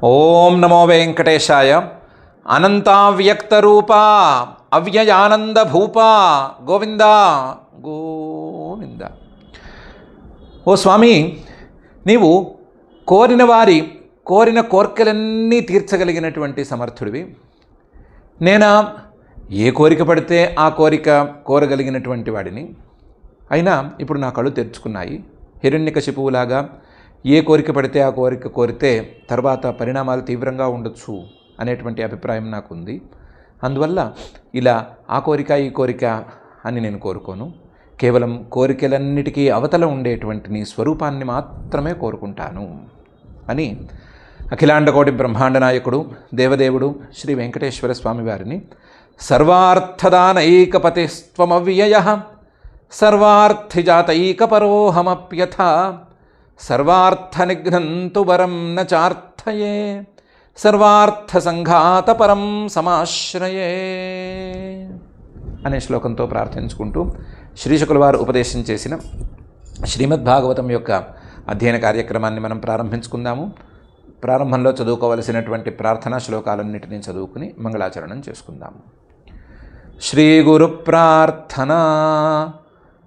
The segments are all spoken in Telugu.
ఓం నమో వెంకటేశాయ. అనంతావ్యక్తరూపా అవ్యయానందభూపా గోవింద గోవింద. ఓ స్వామి, నీవు కోరిన వారి కోరిన కోర్కెలన్నీ తీర్చగలిగినటువంటి సమర్థుడివి. నేనా ఏ కోరిక పడితే ఆ కోరిక కోరగలిగినటువంటి వాడిని. అయినా ఇప్పుడు నా కళ్ళు తెరుచుకున్నాయి. హిరణ్యకశిపువులాగా ఏ కోరిక పడితే ఆ కోరిక కోరితే తర్వాత పరిణామాలు తీవ్రంగా ఉండొచ్చు అనేటువంటి అభిప్రాయం నాకుంది. అందువల్ల ఇలా ఆ కోరిక ఈ కోరిక అని నేను కోరుకోను. కేవలం కోరికలన్నిటికీ అవతల ఉండేటువంటి నీ స్వరూపాన్ని మాత్రమే కోరుకుంటాను అని అఖిలాండకోటి బ్రహ్మాండ నాయకుడు దేవదేవుడు శ్రీ వెంకటేశ్వర స్వామి వారిని సర్వార్థదానైకపతిస్త్వమవ్యయః సర్వార్థిజాతైకపరోహమప్యథ సర్వార్థనిఘ్నంతు వరం న చార్థయే సర్వార్థసంఘాతపరం సమాశ్రయే అనే శ్లోకంతో ప్రార్థించుకుంటూ శ్రీశుకుల వారు ఉపదేశం చేసిన శ్రీమద్భాగవతం యొక్క అధ్యయన కార్యక్రమాన్ని మనం ప్రారంభించుకుందాము. ప్రారంభంలో చదువుకోవలసినటువంటి ప్రార్థనా శ్లోకాలన్నింటినీ చదువుకుని మంగళాచరణం చేసుకుందాము. శ్రీ గురు ప్రార్థన.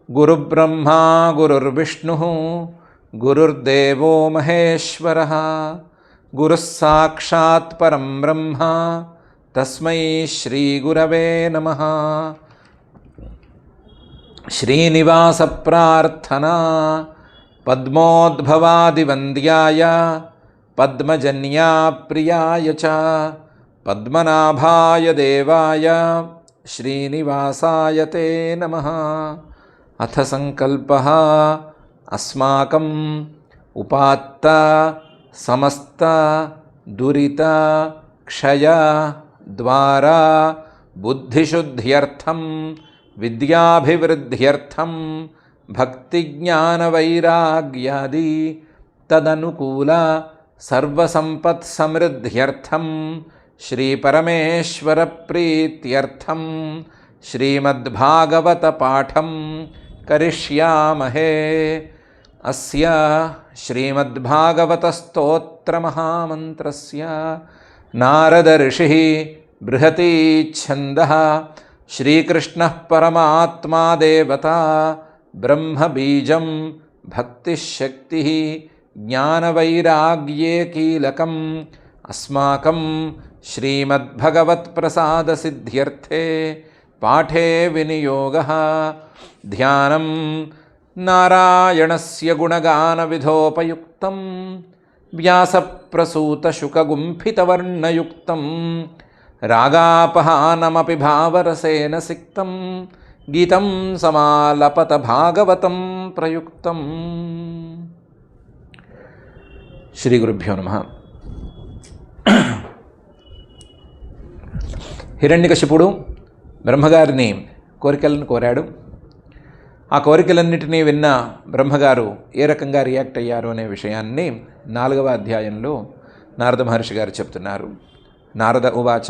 గురుబ్రహ్మా గురుర్విష్ణు గురుర్దేవో మహేశ్వరః గురుః సాక్షాత్ పరం బ్రహ్మ తస్మై శ్రీ గురవే నమః. శ్రీనివాస ప్రార్థనా. పద్మోద్భవాదివంద్యాయ పద్మజన్యా ప్రియాయ చ పద్మనాభాయ దేవాయ శ్రీనివాసాయ తే నమః. అథ సంకల్పః అస్మాకం ఉపాత్త సమస్త దురిత క్షయ ద్వారా బుద్ధిశుద్ధ్యర్థం విద్యాభివృద్ధ్యర్థం భక్తిజ్ఞానవైరాగ్యాది తదనుకూల సర్వసంపత్సమృద్ధ్యర్థం శ్రీపరమేశ్వర ప్రీత్యర్థం శ్రీమద్భాగవత పాఠం కరిష్యామహే. అస్య శ్రీమద్భాగవత స్తోత్ర మహామంత్రస్య నారద ఋషిః బృహతి ఛందః శ్రీకృష్ణః పరమాత్మా దేవతా బ్రహ్మ బీజం భక్తిశక్తిః జ్ఞానవైరాగ్యే కీలకం అస్మాకం శ్రీమద్భగవత్ప్రసాదసిద్ధ్యర్థే పాఠే వినియోగః. ధ్యానం నారాయణస్య గుణగానవిధోపయుక్తం వ్యాసప్రసూతశుకగుంఫితవర్ణయుక్తం రాగాపహానమపి భావరసేన సిక్తం గీతం సమాలపత భాగవతం ప్రయుక్తం. శ్రీ గురుభ్యో నమః. హిరణ్యకశిపుడు బ్రహ్మగారిని కోరికలను కోరాడు. ఆ కోరికలన్నిటినీ విన్న బ్రహ్మగారు ఏ రకంగా రియాక్ట్ అయ్యారు అనే విషయాన్ని 4వ అధ్యాయంలో నారద మహర్షి గారు చెప్తున్నారు. నారద ఉవాచ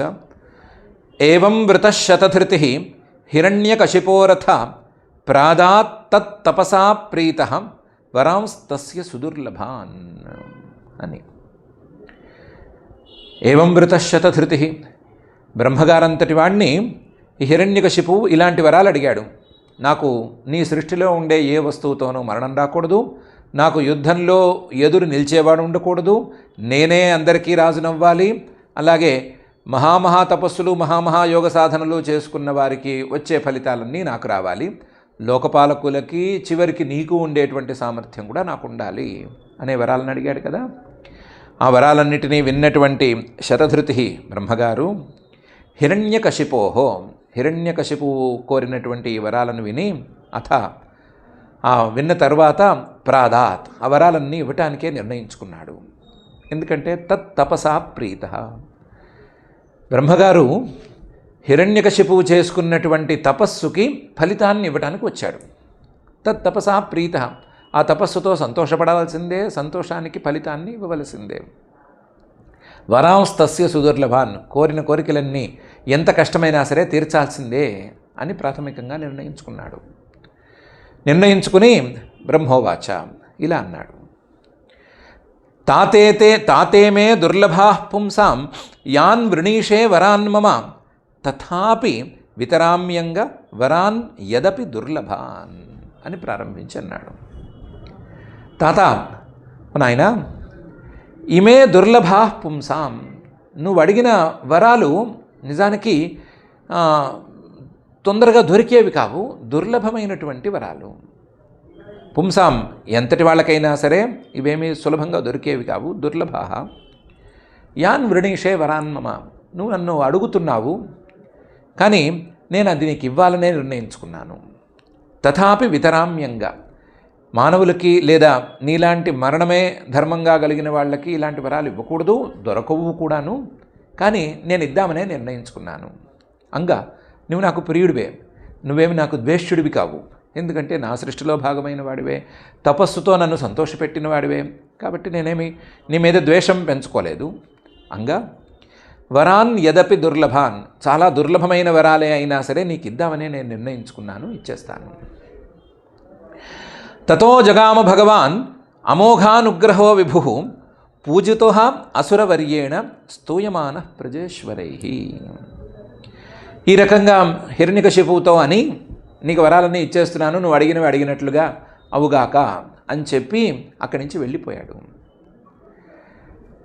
ఏవం వృతశతధృతిః హిరణ్యకశిపోరథ ప్రాదాత్ తత్తపసా ప్రీతః వరాంస్తస్య సుదుర్లభాన్ అని. ఏవం వృతశతధృతిః, బ్రహ్మగారంతటి వాణ్ణి ఈ హిరణ్యకశిపువు ఇలాంటి వరాలు అడిగాడు. నాకు నీ సృష్టిలో ఉండే ఏ వస్తువుతోనూ మరణం రాకూడదు, నాకు యుద్ధంలో ఎదురు నిలిచేవాడు ఉండకూడదు, నేనే అందరికీ రాజునవ్వాలి, అలాగే మహామహా తపస్సులు మహామహాయోగ సాధనలు చేసుకున్న వారికి వచ్చే ఫలితాలన్నీ నాకు రావాలి, లోకపాలకులకి చివరికి నీకు ఉండేటువంటి సామర్థ్యం కూడా నాకు ఉండాలి అనే వరాలను అడిగాడు కదా. ఆ వరాలన్నిటినీ విన్నటువంటి శతధృతి బ్రహ్మగారు హిరణ్యకశిపోహో, హిరణ్యకశిపువు కోరినటువంటి ఈ వరాలను విని అథ విన్న తర్వాత ప్రాదాత్, ఆ వరాలన్నీ ఇవ్వటానికే నిర్ణయించుకున్నాడు. ఎందుకంటే తప్పసా ప్రీత. బ్రహ్మగారు హిరణ్యకశిపువు చేసుకున్నటువంటి తపస్సుకి ఫలితాన్ని ఇవ్వటానికి వచ్చాడు. తప్పసా ప్రీత, ఆ తపస్సుతో సంతోషపడవలసిందే, సంతోషానికి ఫలితాన్ని ఇవ్వవలసిందే. వరాంస్తస్య సుదుర్లభాన్, కోరిన కోరికలన్నీ ఎంత కష్టమైనా సరే తీర్చాల్సిందే అని ప్రాథమికంగా నిర్ణయించుకున్నాడు. నిర్ణయించుకుని బ్రహ్మోవాచ ఇలా అన్నాడు. తాతే మే దుర్లభా పుంసాం యాన్ వృణీషే వరాన్ మమ తథాపి వితరామ్యంగా వరాన్ యదపి దుర్లభాన్ అని ప్రారంభించి అన్నాడు. తాత నాయనా, ఇమే దుర్లభా పుంసాం, నువ్వు అడిగిన వరాలు నిజానికి తొందరగా దొరికేవి కావు, దుర్లభమైనటువంటి వరాలు. పుంసాం, ఎంతటి వాళ్ళకైనా సరే ఇవేమీ సులభంగా దొరికేవి కావు, దుర్లభ. యాన్ వృణీషే వరాన్ మమ, నువ్వు నన్ను అడుగుతున్నావు కానీ నేను అది నీకు ఇవ్వాలనే నిర్ణయించుకున్నాను. తథాపి వితరామ్యంగా, మానవులకి లేదా నీలాంటి మరణమే ధర్మంగా కలిగిన వాళ్ళకి ఇలాంటి వరాలు ఇవ్వకూడదు, దొరకవు కూడాను, కానీ నేను ఇద్దామనే నిర్ణయించుకున్నాను. అంగా నువ్వు నాకు ప్రియుడివే, నువ్వేమి నాకు ద్వేష్యుడివి కావు, ఎందుకంటే నా సృష్టిలో భాగమైన వాడివే, తపస్సుతో నన్ను సంతోషపెట్టిన వాడివే, కాబట్టి నేనేమి నీ మీద ద్వేషం పెంచుకోలేదు. అంగా వరాన్ యదపి దుర్లభాన్, చాలా దుర్లభమైన వరాలే అయినా సరే నీకు ఇద్దామనే నేను నిర్ణయించుకున్నాను, ఇచ్చేస్తాను. తతో జగామ భగవాన్ అమోఘానుగ్రహో విభు పూజితో అసురవర్యేణ స్తూయమాన ప్రజేశ్వరై. ఈ రకంగా హిరణ్యకశిపువుతో అని నీకు వరాలన్నీ ఇచ్చేస్తున్నాను, నువ్వు అడిగినవి అడిగినట్లుగా అవుగాక అని చెప్పి అక్కడి నుంచి వెళ్ళిపోయాడు.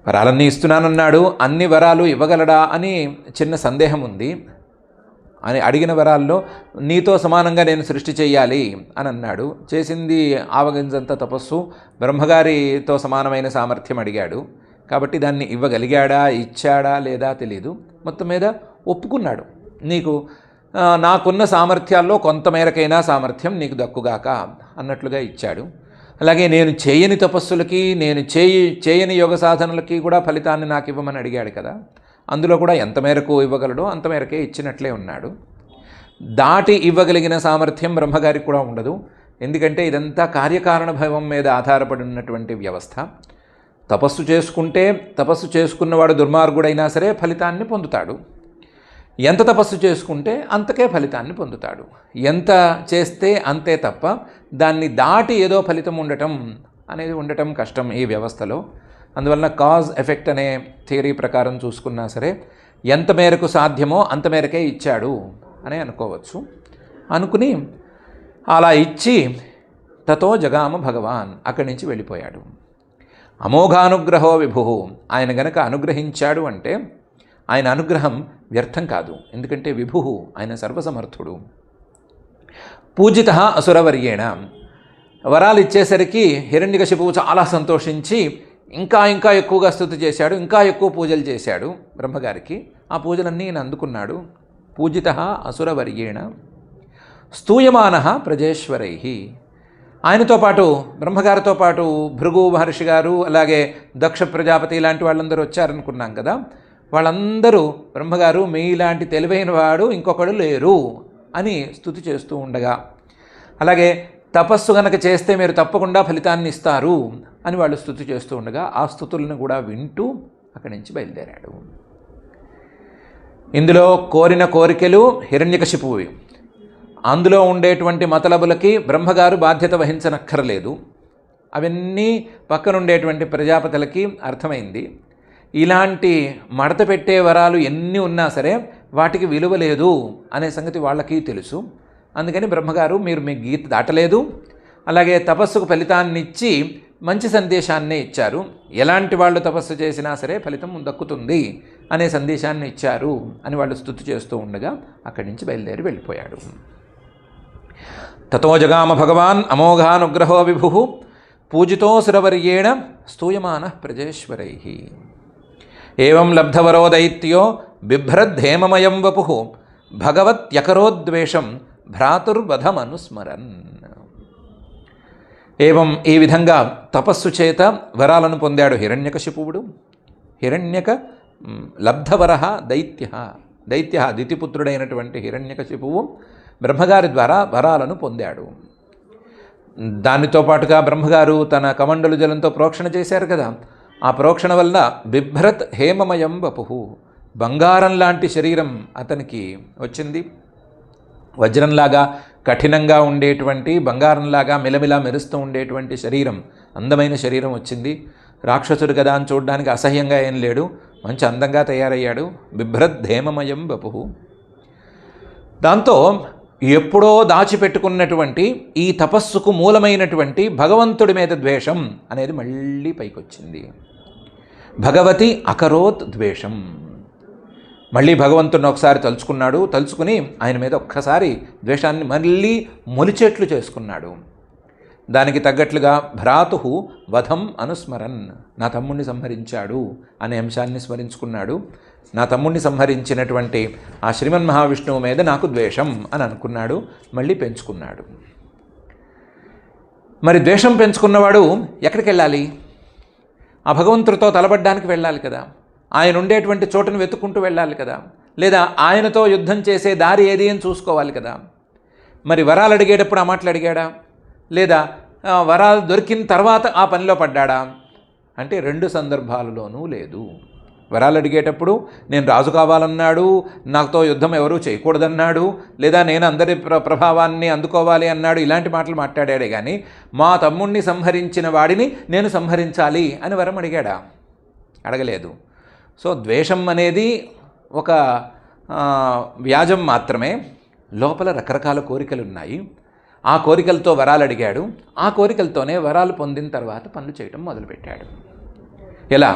వరాలన్నీ ఇస్తున్నానన్నాడు, అన్ని వరాలు ఇవ్వగలడా అని చిన్న సందేహం ఉంది. అని అడిగిన వరాల్లో నీతో సమానంగా నేను సృష్టి చేయాలి అని అన్నాడు. చేసింది ఆవగింజంత తపస్సు, బ్రహ్మగారితో సమానమైన సామర్థ్యం అడిగాడు. కాబట్టి దాన్ని ఇవ్వగలిగాడా, ఇచ్చాడా లేదా తెలీదు. మొత్తం మీద ఒప్పుకున్నాడు, నీకు నాకున్న సామర్థ్యాల్లో కొంతమేరకైనా సామర్థ్యం నీకు దక్కుగాక అన్నట్లుగా ఇచ్చాడు. అలాగే నేను చేయని తపస్సులకి, నేను చేయని యోగ సాధనలకి కూడా ఫలితాన్ని నాకు ఇవ్వమని అడిగాడు కదా, అందులో కూడా ఎంత మేరకు ఇవ్వగలడో అంత మేరకే ఇచ్చినట్లే ఉన్నాడు. దాటి ఇవ్వగలిగిన సామర్థ్యం బ్రహ్మగారికి కూడా ఉండదు, ఎందుకంటే ఇదంతా కార్యకారణ భావం మీద ఆధారపడి ఉన్నటువంటి వ్యవస్థ. తపస్సు చేసుకుంటే తపస్సు చేసుకున్నవాడు దుర్మార్గుడైనా సరే ఫలితాన్ని పొందుతాడు, ఎంత తపస్సు చేసుకుంటే అంతకే ఫలితాన్ని పొందుతాడు. ఎంత చేస్తే అంతే తప్ప దాన్ని దాటి ఏదో ఫలితం ఉండటం కష్టం ఈ వ్యవస్థలో. అందువలన కాజ్ ఎఫెక్ట్ అనే థియరీ ప్రకారం చూసుకున్నా సరే ఎంత మేరకు సాధ్యమో అంత మేరకే ఇచ్చాడు అని అనుకోవచ్చు. అనుకుని అలా ఇచ్చి తతో జగామ భగవాన్ అక్కడి నుంచి వెళ్ళిపోయాడు. అమోఘానుగ్రహో విభు, ఆయన గనక అనుగ్రహించాడు అంటే ఆయన అనుగ్రహం వ్యర్థం కాదు, ఎందుకంటే విభు ఆయన సర్వసమర్థుడు. పూజిత అసురవర్యేణ, వరాలు ఇచ్చేసరికి హిరణ్యకశిపువు చాలా సంతోషించి ఇంకా ఎక్కువగా స్తుతి చేశాడు, ఇంకా ఎక్కువ పూజలు చేశాడు బ్రహ్మగారికి. ఆ పూజలన్నీ ఈయన అందుకున్నాడు. పూజిత అసురవర్యేణ స్తూయమాన ప్రజేశ్వరై, ఆయనతో పాటు బ్రహ్మగారితో పాటు భృగు మహర్షి గారు, అలాగే దక్ష ప్రజాపతి ఇలాంటి వాళ్ళందరూ వచ్చారనుకున్నాం కదా, వాళ్ళందరూ బ్రహ్మగారు మీలాంటి తెలివైన వాడు ఇంకొకడు లేరు అని స్తుతి చేస్తూ ఉండగా, అలాగే తపస్సు గనక చేస్తే మీరు తప్పకుండా ఫలితాన్ని ఇస్తారు అని వాళ్ళు స్తుతి చేస్తూ ఉండగా ఆ స్తుతులను కూడా వింటూ అక్కడి నుంచి బయలుదేరాడు. ఇందులో కోరిన కోరికలు హిరణ్యకశిపువి, అందులో ఉండేటువంటి మతలబులకి బ్రహ్మగారు బాధ్యత వహించనక్కర్లేదు, అవన్నీ పక్కనుండేటువంటి ప్రజాపతులకి అర్థమైంది. ఇలాంటి మడత పెట్టే వరాలు ఎన్ని ఉన్నా సరే వాటికి విలువ లేదు అనే సంగతి వాళ్ళకి తెలుసు. అందుకని బ్రహ్మగారు మీరు మీ గీత దాటలేదు, అలాగే తపస్సుకు ఫలితాన్ని ఇచ్చి మంచి సందేశాన్నే ఇచ్చారు, ఎలాంటి వాళ్ళు తపస్సు చేసినా సరే ఫలితం దక్కుతుంది అనే సందేశాన్ని ఇచ్చారు అని వాళ్ళు స్తుతి చేస్తూ ఉండగా అక్కడి నుంచి బయలుదేరి వెళ్ళిపోయాడు. తతో జగామ భగవాన్ అమోఘానుగ్రహో విభు పూజితోసురవర్యేణ స్తూయమాన ప్రజేశ్వరై. ఏవం లబ్ధవరో దైత్యో బిభ్రద్ధేమమయం వపు భగవత్యకరోద్వేషం భ్రాతుర్వధమనుస్మరన్. ఏవం ఈ విధంగా తపస్సు చేత వరాలను పొందాడు హిరణ్యకశిపువుడు. హిరణ్యక లబ్ధవర దైత్య దితిపుత్రుడైనటువంటి హిరణ్యకశిపువు బ్రహ్మగారి ద్వారా వరాలను పొందాడు. దానితో పాటుగా బ్రహ్మగారు తన కమండలు జలంతో ప్రోక్షణ చేశారు కదా, ఆ ప్రోక్షణ వల్ల బిభ్రత్ హేమమయం వపు, బంగారం లాంటి శరీరం అతనికి వచ్చింది. వజ్రంలాగా కఠినంగా ఉండేటువంటి, బంగారంలాగా మిలమిలా మెరుస్తూ ఉండేటువంటి శరీరం, అందమైన శరీరం వచ్చింది. రాక్షసుడు కదా అని చూడడానికి అసహ్యంగా ఏం లేడు, మంచి అందంగా తయారయ్యాడు. బిభ్రద్ధేమమయం వపుః. దాంతో ఎప్పుడో దాచిపెట్టుకున్నటువంటి ఈ తపస్సుకు మూలమైనటువంటి భగవంతుడి మీద ద్వేషం అనేది మళ్ళీ పైకొచ్చింది. భగవతి అకరోత్ ద్వేషం. మళ్ళీ భగవంతుడిని ఒకసారి తలుచుకుని ఆయన మీద ఒక్కసారి ద్వేషాన్ని మళ్ళీ మొలిచేట్లు చేసుకున్నాడు. దానికి తగ్గట్లుగా భ్రాతు వధం అనుస్మరన్, నా తమ్ముణ్ణి సంహరించాడు అనే అంశాన్ని స్మరించుకున్నాడు. నా తమ్ముణ్ణి సంహరించినటువంటి ఆ శ్రీమన్ మహావిష్ణువు మీద నాకు ద్వేషం అని అనుకున్నాడు. మళ్ళీ పెంచుకున్నాడు. మరి ద్వేషం పెంచుకున్నవాడు ఎక్కడికి వెళ్ళాలి? ఆ భగవంతుడితో తలబడ్డానికి వెళ్ళాలి కదా, ఆయన ఉండేటువంటి చోటును వెతుక్కుంటూ వెళ్ళాలి కదా, లేదా ఆయనతో యుద్ధం చేసే దారి ఏది అని చూసుకోవాలి కదా. మరి వరాలు అడిగేటప్పుడు ఆ మాటలు అడిగాడా, లేదా వరాలు దొరికిన తర్వాత ఆ పనిలో పడ్డాడా అంటే 2 సందర్భాలలోనూ లేదు. వరాలు అడిగేటప్పుడు నేను రాజు కావాలన్నాడు, నాతో యుద్ధం ఎవరూ చేయకూడదన్నాడు, లేదా నేను అందరి ప్రభావాన్ని అందుకోవాలి అన్నాడు. ఇలాంటి మాటలు మాట్లాడాడే కానీ మా తమ్ముణ్ణి సంహరించిన వాడిని నేను సంహరించాలి అని వరం అడిగాడా? అడగలేదు. సో ద్వేషం అనేది ఒక వ్యాజం మాత్రమే. లోపల రకరకాల కోరికలు ఉన్నాయి. ఆ కోరికలతో వరాలు అడిగాడు. ఆ కోరికలతోనే వరాలు పొందిన తర్వాత పనులు చేయటం మొదలుపెట్టాడు. ఎలా?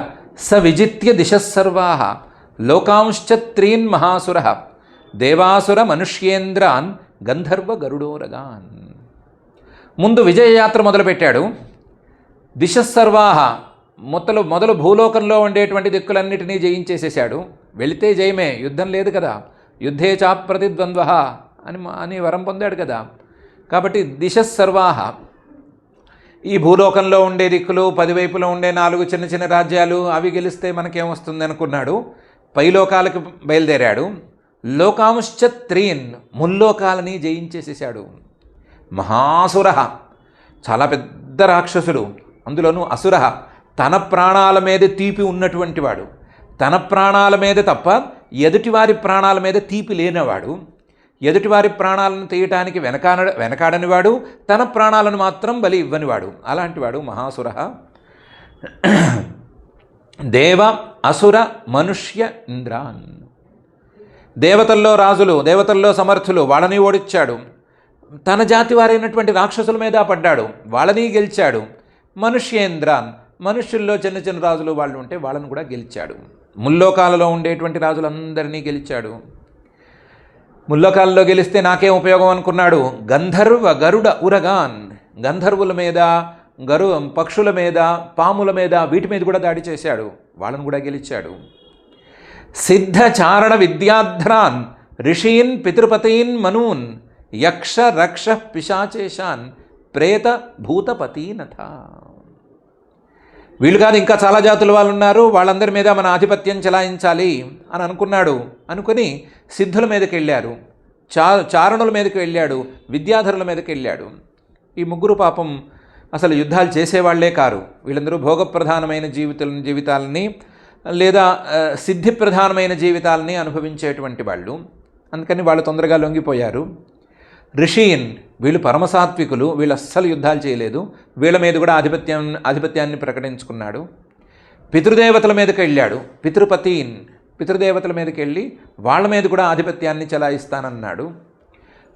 స విజిత్య దిశస్సర్వాః లోకాంశ్చత్రీన్ మహాసురః దేవాసుర మనుష్యేంద్రాన్ గంధర్వ గరుడోరగాన్. ముందు విజయయాత్ర మొదలుపెట్టాడు. దిశస్సర్వాః మొదలు భూలోకంలో ఉండేటువంటి దిక్కులన్నిటినీ జయించేసేసాడు. వెళితే జయమే, యుద్ధం లేదు కదా. యుద్ధే చాప్రతిద్వంద్వః అని వరం పొందాడు కదా. కాబట్టి దిశస్సర్వాః, ఈ భూలోకంలో ఉండే దిక్కులు, 10 వైపులో ఉండే 4 చిన్న చిన్న రాజ్యాలు, అవి గెలిస్తే మనకేమొస్తుంది అనుకున్నాడు. పైలోకాలకు బయలుదేరాడు. లోకాంశ్చత్రీన్, ముల్లోకాలని జయించేసేసాడు. మహాసురః, చాలా పెద్ద రాక్షసుడు, అందులోనూ అసురః, తన ప్రాణాల మీద తీపి ఉన్నటువంటి వాడు. తన ప్రాణాల మీద తప్ప ఎదుటివారి ప్రాణాల మీద తీపి లేనివాడు. ఎదుటివారి ప్రాణాలను తీయటానికి వెనకాడనివాడు, తన ప్రాణాలను మాత్రం బలి ఇవ్వనివాడు. అలాంటివాడు మహాసురః. దేవ అసుర మనుష్య ఇంద్రాన్. దేవతల్లో రాజులు, దేవతల్లో సమర్థులు, వాళ్ళని ఓడించాడు. తన జాతి వారైనటువంటి రాక్షసుల మీద పడ్డాడు, వాళ్ళని గెలిచాడు. మనుష్యేంద్రాన్, మనుష్యుల్లో చిన్న చిన్న రాజులు వాళ్ళు ఉంటే వాళ్ళని కూడా గెలిచాడు. ముల్లోకాలలో ఉండేటువంటి రాజులందరినీ గెలిచాడు. ముల్లోకాలలో గెలిస్తే నాకేం ఉపయోగం అనుకున్నాడు. గంధర్వ గరుడ ఉరగాన్, గంధర్వుల మీద, పక్షుల మీద, పాముల మీద, వీటి మీద కూడా దాడి చేశాడు. వాళ్ళను కూడా గెలిచాడు. సిద్ధ చారణ విద్యాధ్రాన్ ఋషీన్ పితృపతీన్ మనూన్ యక్ష రక్ష పిశాచేశాన్ ప్రేత భూతపతీనథ. వీళ్ళు కాదు, ఇంకా చాలా జాతుల వాళ్ళు ఉన్నారు, వాళ్ళందరి మీద మన ఆధిపత్యం చెలాయించాలి అని అనుకున్నాడు. అనుకుని సిద్ధుల మీదకి వెళ్ళారు, చారణుల మీదకి వెళ్ళాడు, విద్యాధరుల మీదకి వెళ్ళాడు. ఈ ముగ్గురు పాపం అసలు యుద్ధాలు చేసేవాళ్లే కారు. వీళ్ళందరూ భోగప్రధానమైన జీవితాలని లేదా సిద్ధి ప్రధానమైన జీవితాలని అనుభవించేటువంటి వాళ్ళు. అందుకని వాళ్ళు తొందరగా లొంగిపోయారు. ఋషీన్, వీళ్ళు పరమసాత్వికులు, వీళ్ళు అస్సలు యుద్ధాలు చేయలేదు. వీళ్ళ మీద కూడా ఆధిపత్యాన్ని ప్రకటించుకున్నాడు. పితృదేవతల మీదకి వెళ్ళాడు. పితృపతీన్, పితృదేవతల మీదకి వెళ్ళి వాళ్ళ మీద కూడా ఆధిపత్యాన్ని చెలాయిస్తానన్నాడు.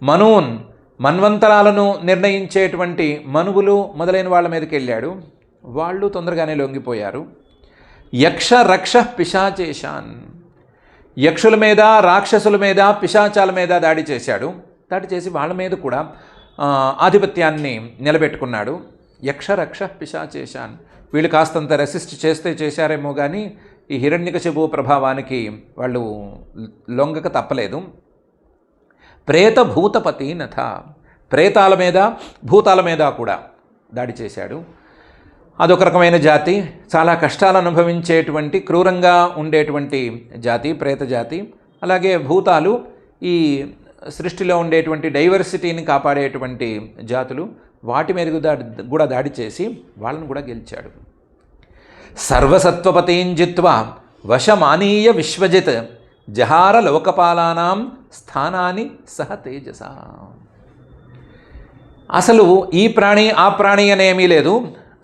మనూన్, మన్వంతరాలను నిర్ణయించేటువంటి మనువులు మొదలైన వాళ్ళ మీదకి వెళ్ళాడు. వాళ్ళు తొందరగానే లొంగిపోయారు. యక్ష రక్ష పిశాచేశాన్, యక్షుల మీద, రాక్షసుల మీద, పిశాచాల మీద దాడి చేశాడు. దాడి చేసి వాళ్ళ మీద కూడా ఆధిపత్యాన్ని నిలబెట్టుకున్నాడు. యక్ష రక్ష పిశాచేశాన్, వీళ్ళు కాస్తంత రెసిస్ట్ చేశారేమో కానీ ఈ హిరణ్యకశిపు ప్రభావానికి వాళ్ళు లొంగక తప్పలేదు. ప్రేత భూతపతీనథ, ప్రేతాల మీద, భూతాల మీద కూడా దాడి చేశాడు. అదొక రకమైన జాతి, చాలా కష్టాలు అనుభవించేటువంటి, క్రూరంగా ఉండేటువంటి జాతి ప్రేత జాతి. అలాగే భూతాలు ఈ సృష్టిలో ఉండేటువంటి డైవర్సిటీని కాపాడేటువంటి జాతులు. వాటి మీద కూడా దాడి చేసి వాళ్ళను కూడా గెలిచాడు. సర్వసత్వపతీం జిత్వా వశమానీయ విశ్వజిత్ జహార లోకపాలానాం స్థానాన్ని సహ తేజస. అసలు ఈ ప్రాణి ఆ ప్రాణి అనేమీ లేదు.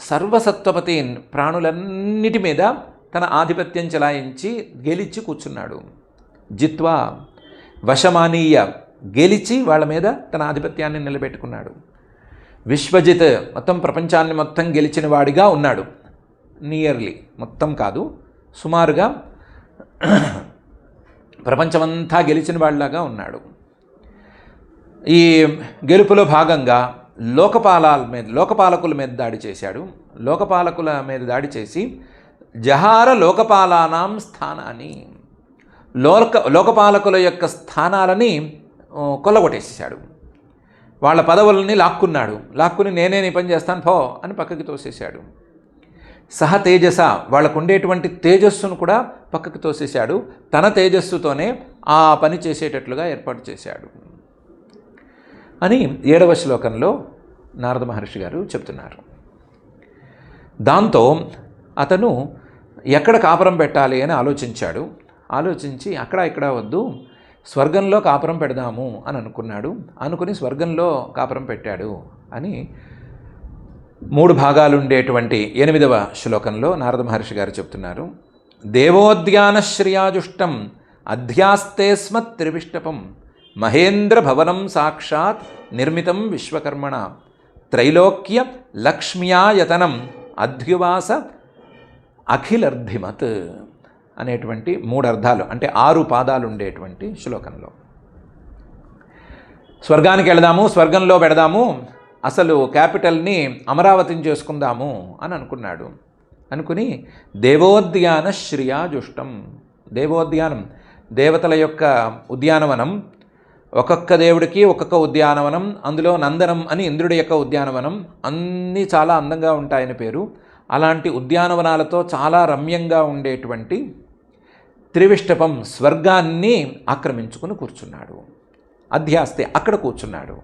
సర్వసత్వపతి ప్రాణులన్నిటి మీద తన ఆధిపత్యం చెలాయించి గెలిచి కూర్చున్నాడు. జిత్వా వశమానీయ గెలిచి వాళ్ళ మీద తన ఆధిపత్యాన్ని నిలబెట్టుకున్నాడు. విశ్వజిత్ మొత్తం ప్రపంచాన్ని మొత్తం గెలిచిన వాడిగా ఉన్నాడు. నియర్లీ మొత్తం కాదు, సుమారుగా ప్రపంచమంతా గెలిచిన వాళ్ళలాగా ఉన్నాడు. ఈ గెలుపులో భాగంగా లోకపాలకుల మీద దాడి చేశాడు. లోకపాలకుల మీద దాడి చేసి జహార లోకపాలానాం స్థానాన్ని, లోకపాలకుల యొక్క స్థానాలని కొల్లగొట్టేసేసాడు. వాళ్ళ పదవులని లాక్కుని నేనే నీ పని చేస్తాను పో అని పక్కకి తోసేశాడు. సహ తేజస, వాళ్ళకు ఉండేటువంటి తేజస్సును కూడా పక్కకి తోసేశాడు. తన తేజస్సుతోనే ఆ పని చేసేటట్లుగా ఏర్పాటు చేశాడు అని 7వ శ్లోకంలో నారద మహర్షి గారు చెప్తున్నారు. దాంతో అతను ఎక్కడ కాపురం పెట్టాలి అని ఆలోచించి అక్కడ ఇక్కడ వద్దు, స్వర్గంలో కాపురం పెడదాము అని అనుకుని స్వర్గంలో కాపురం పెట్టాడు అని 3 భాగాలుండేటువంటి 8వ శ్లోకంలో నారద మహర్షి గారు చెప్తున్నారు. దేవోద్యానశ్రియాజుష్టం అధ్యాస్తే స్మ త్రివిష్టపం మహేంద్ర భవనం సాక్షాత్ నిర్మితం విశ్వకర్మణ త్రైలోక్య లక్ష్మ్యాయతనం అధ్యువాస అఖిలర్ధిమత్ అనేటువంటి 3 అర్థాలు, అంటే 6 పాదాలు ఉండేటువంటి శ్లోకంలో స్వర్గానికి వెళదాము, స్వర్గంలో పెడదాము, అసలు క్యాపిటల్ని అమరావతిని చేసుకుందాము అని అనుకుని దేవోద్యాన శ్రియాజుష్టం, దేవోద్యానం దేవతల యొక్క ఉద్యానవనం, ఒక్కొక్క దేవుడికి ఒక్కొక్క ఉద్యానవనం, అందులో నందనం అని ఇంద్రుడి యొక్క ఉద్యానవనం, అన్నీ చాలా అందంగా ఉంటాయని పేరు. అలాంటి ఉద్యానవనాలతో చాలా రమ్యంగా ఉండేటువంటి త్రివిష్టపం స్వర్గాన్ని ఆక్రమించుకుని కూర్చున్నాడు. అధ్యాస్తే అక్కడ కూర్చున్నాడు.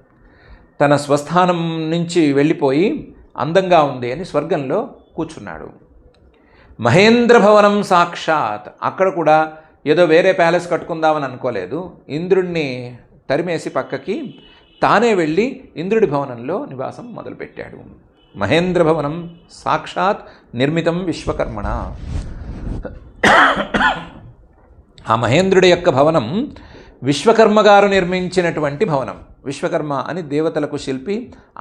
తన స్వస్థానం నుంచి వెళ్ళిపోయి అందంగా ఉంది అని స్వర్గంలో కూర్చున్నాడు. మహేంద్ర భవనం సాక్షాత్, అక్కడ కూడా ఏదో వేరే ప్యాలెస్ కట్టుకుందామని అనుకోలేదు. ఇంద్రుడిని తరిమేసి పక్కకి తానే వెళ్ళి ఇంద్రుడి భవనంలో నివాసం మొదలుపెట్టాడు. మహేంద్ర భవనం సాక్షాత్ నిర్మితం విశ్వకర్మణ. ఆ మహేంద్రుడి యొక్క భవనం విశ్వకర్మ గారు నిర్మించినటువంటి భవనం. విశ్వకర్మ అని దేవతలకు శిల్పి,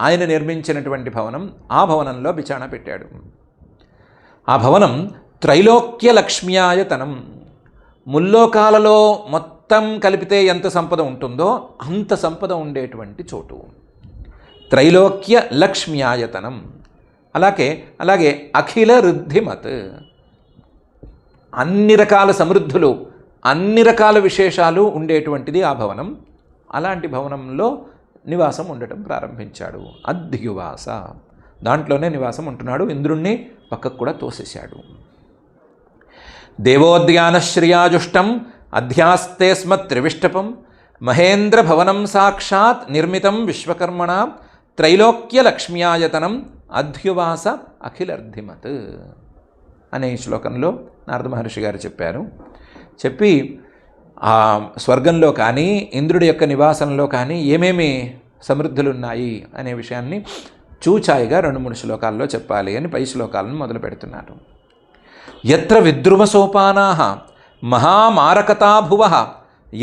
ఆయన నిర్మించినటువంటి భవనం. ఆ భవనంలో బిచాణ పెట్టాడు. ఆ భవనం త్రైలోక్య లక్ష్మ్యాయతనం, ముల్లోకాలలో మొత్తం కలిపితే ఎంత సంపద ఉంటుందో అంత సంపద ఉండేటువంటి చోటు. త్రైలోక్య లక్ష్మ్యాయతనం. అలాగే అఖిల రుద్ధిమత్, అన్ని రకాల సమృద్ధులు, అన్ని రకాల విశేషాలు ఉండేటువంటిది ఆ భవనం. అలాంటి భవనంలో నివాసం ఉండటం ప్రారంభించాడు. అధ్యువాస, దాంట్లోనే నివాసం ఉంటున్నాడు. ఇంద్రుణ్ణి పక్కకు కూడా తోసేశాడు. దేవోద్యానశ్రియాజుష్టం అధ్యాస్తే స్మ త్రివిష్టపం మహేంద్ర భవనం సాక్షాత్ నిర్మితం విశ్వకర్మణ త్రైలోక్య లక్ష్మ్యాయతనం అధ్యువాస అఖిలర్ధిమత్ అనే శ్లోకంలో నారద మహర్షి గారు చెప్పి ఆ స్వర్గంలో కానీ ఇంద్రుడి యొక్క నివాసంలో కానీ ఏమేమి సమృద్ధులు ఉన్నాయి అనే విషయాన్ని చూచాయిగా 2-3 శ్లోకాల్లో చెప్పాలి అని పై శ్లోకాలను మొదలు పెడుతున్నారు. యత్ర విద్రుమసోపానాః మహామారకతా భువః